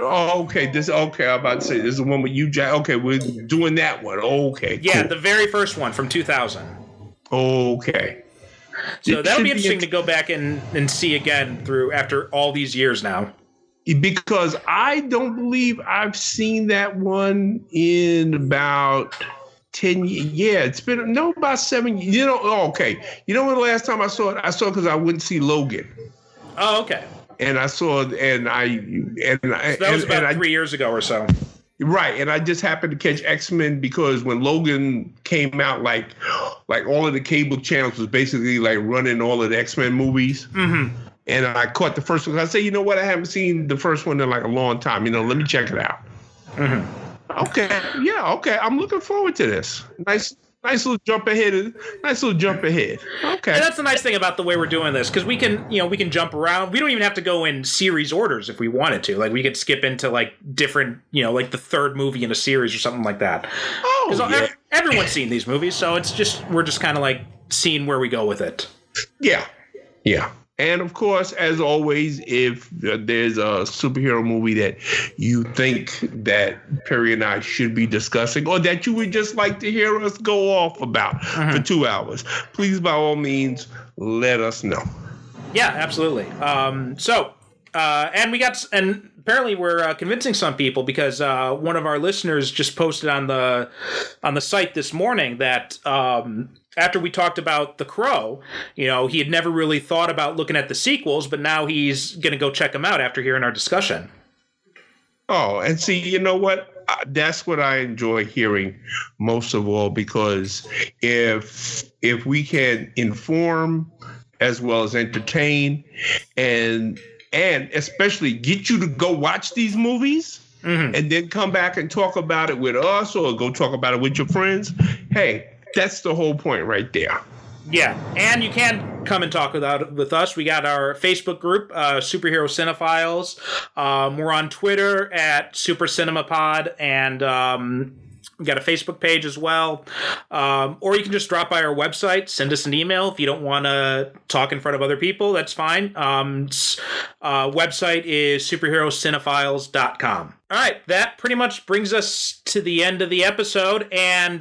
S4: Oh, okay. I'm about to say this is the one with Hugh Jackman. Okay, we're doing that one. Okay.
S3: Yeah,
S4: cool.
S3: The very first one from 2000.
S4: Okay.
S3: So that'll be interesting to go back and see again after all these years now.
S4: Because I don't believe I've seen that one in about Yeah, it's been about 7 years. You know, okay. You know when the last time I saw it? I saw it because I wouldn't see Logan.
S3: Oh, okay.
S4: And I saw it, and
S3: that was about 3 years ago or so.
S4: Right, and I just happened to catch X-Men because when Logan came out, like all of the cable channels was basically like running all of the X-Men movies. Mm-hmm. And I caught the first one. I say, you know what? I haven't seen the first one in like a long time. You know, let me check it out. Mm-hmm. Okay, yeah, okay. I'm looking forward to this. Nice little jump ahead. Okay.
S3: And that's the nice thing about the way we're doing this, because we can jump around. We don't even have to go in series orders if we wanted to. Like we could skip into like different, like the third movie in a series or something like that. Oh, yeah. Everyone's seen these movies, so we're just kind of like seeing where we go with it.
S4: Yeah. And of course, as always, if there's a superhero movie that you think that Perry and I should be discussing, or that you would just like to hear us go off about for 2 hours, please, by all means, let us know.
S3: Yeah, absolutely. And apparently we're convincing some people, because one of our listeners just posted on the site this morning that after we talked about The Crow, he had never really thought about looking at the sequels, but now he's going to go check them out after hearing our discussion.
S4: Oh, and see, you know what? That's what I enjoy hearing most of all, because if we can inform as well as entertain and especially get you to go watch these movies, and then come back and talk about it with us or go talk about it with your friends, hey, that's the whole point right there.
S3: Yeah, and you can come and talk with us. We got our Facebook group, Superhero Cinephiles. We're on Twitter at Super Cinema Pod, and we got a Facebook page as well. Or you can just drop by our website, send us an email if you don't want to talk in front of other people. That's fine. Website is superherocinephiles.com. All right, that pretty much brings us to the end of the episode, and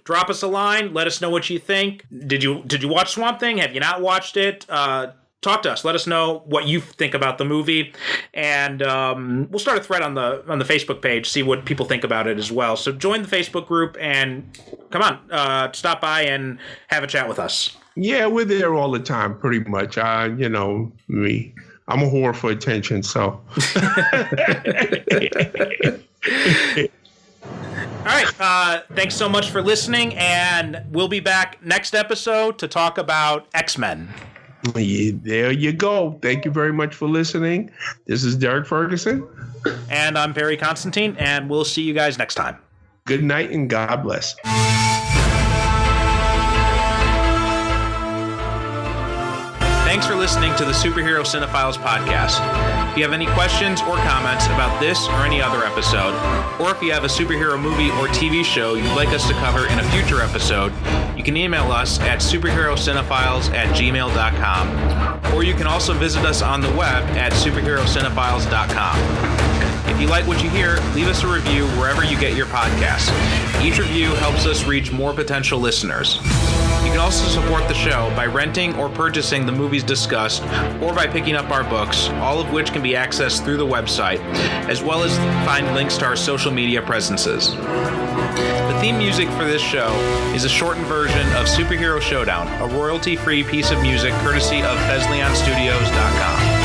S3: drop us a line. Let us know what you think. Did you watch Swamp Thing? Have you not watched it? Talk to us. Let us know what you think about the movie, and we'll start a thread on the Facebook page. See what people think about it as well. So join the Facebook group and come on, stop by and have a chat with us.
S4: Yeah, we're there all the time, pretty much. Me, I'm a whore for attention, so.
S3: All right. Thanks so much for listening, and we'll be back next episode to talk about X-Men.
S4: There you go. Thank you very much for listening. This is Derek Ferguson.
S3: And I'm Perry Constantine, and we'll see you guys next time.
S4: Good night and God bless.
S3: Thanks for listening to the Superhero Cinephiles podcast. If you have any questions or comments about this or any other episode, or if you have a superhero movie or TV show you'd like us to cover in a future episode, you can email us at superherocinephiles@gmail.com, or you can also visit us on the web at superherocinephiles.com. If you like what you hear, leave us a review wherever you get your podcasts. Each review helps us reach more potential listeners. You can also support the show by renting or purchasing the movies discussed, or by picking up our books, all of which can be accessed through the website, as well as find links to our social media presences. The theme music for this show is a shortened version of Superhero Showdown, a royalty-free piece of music courtesy of FezleonStudios.com.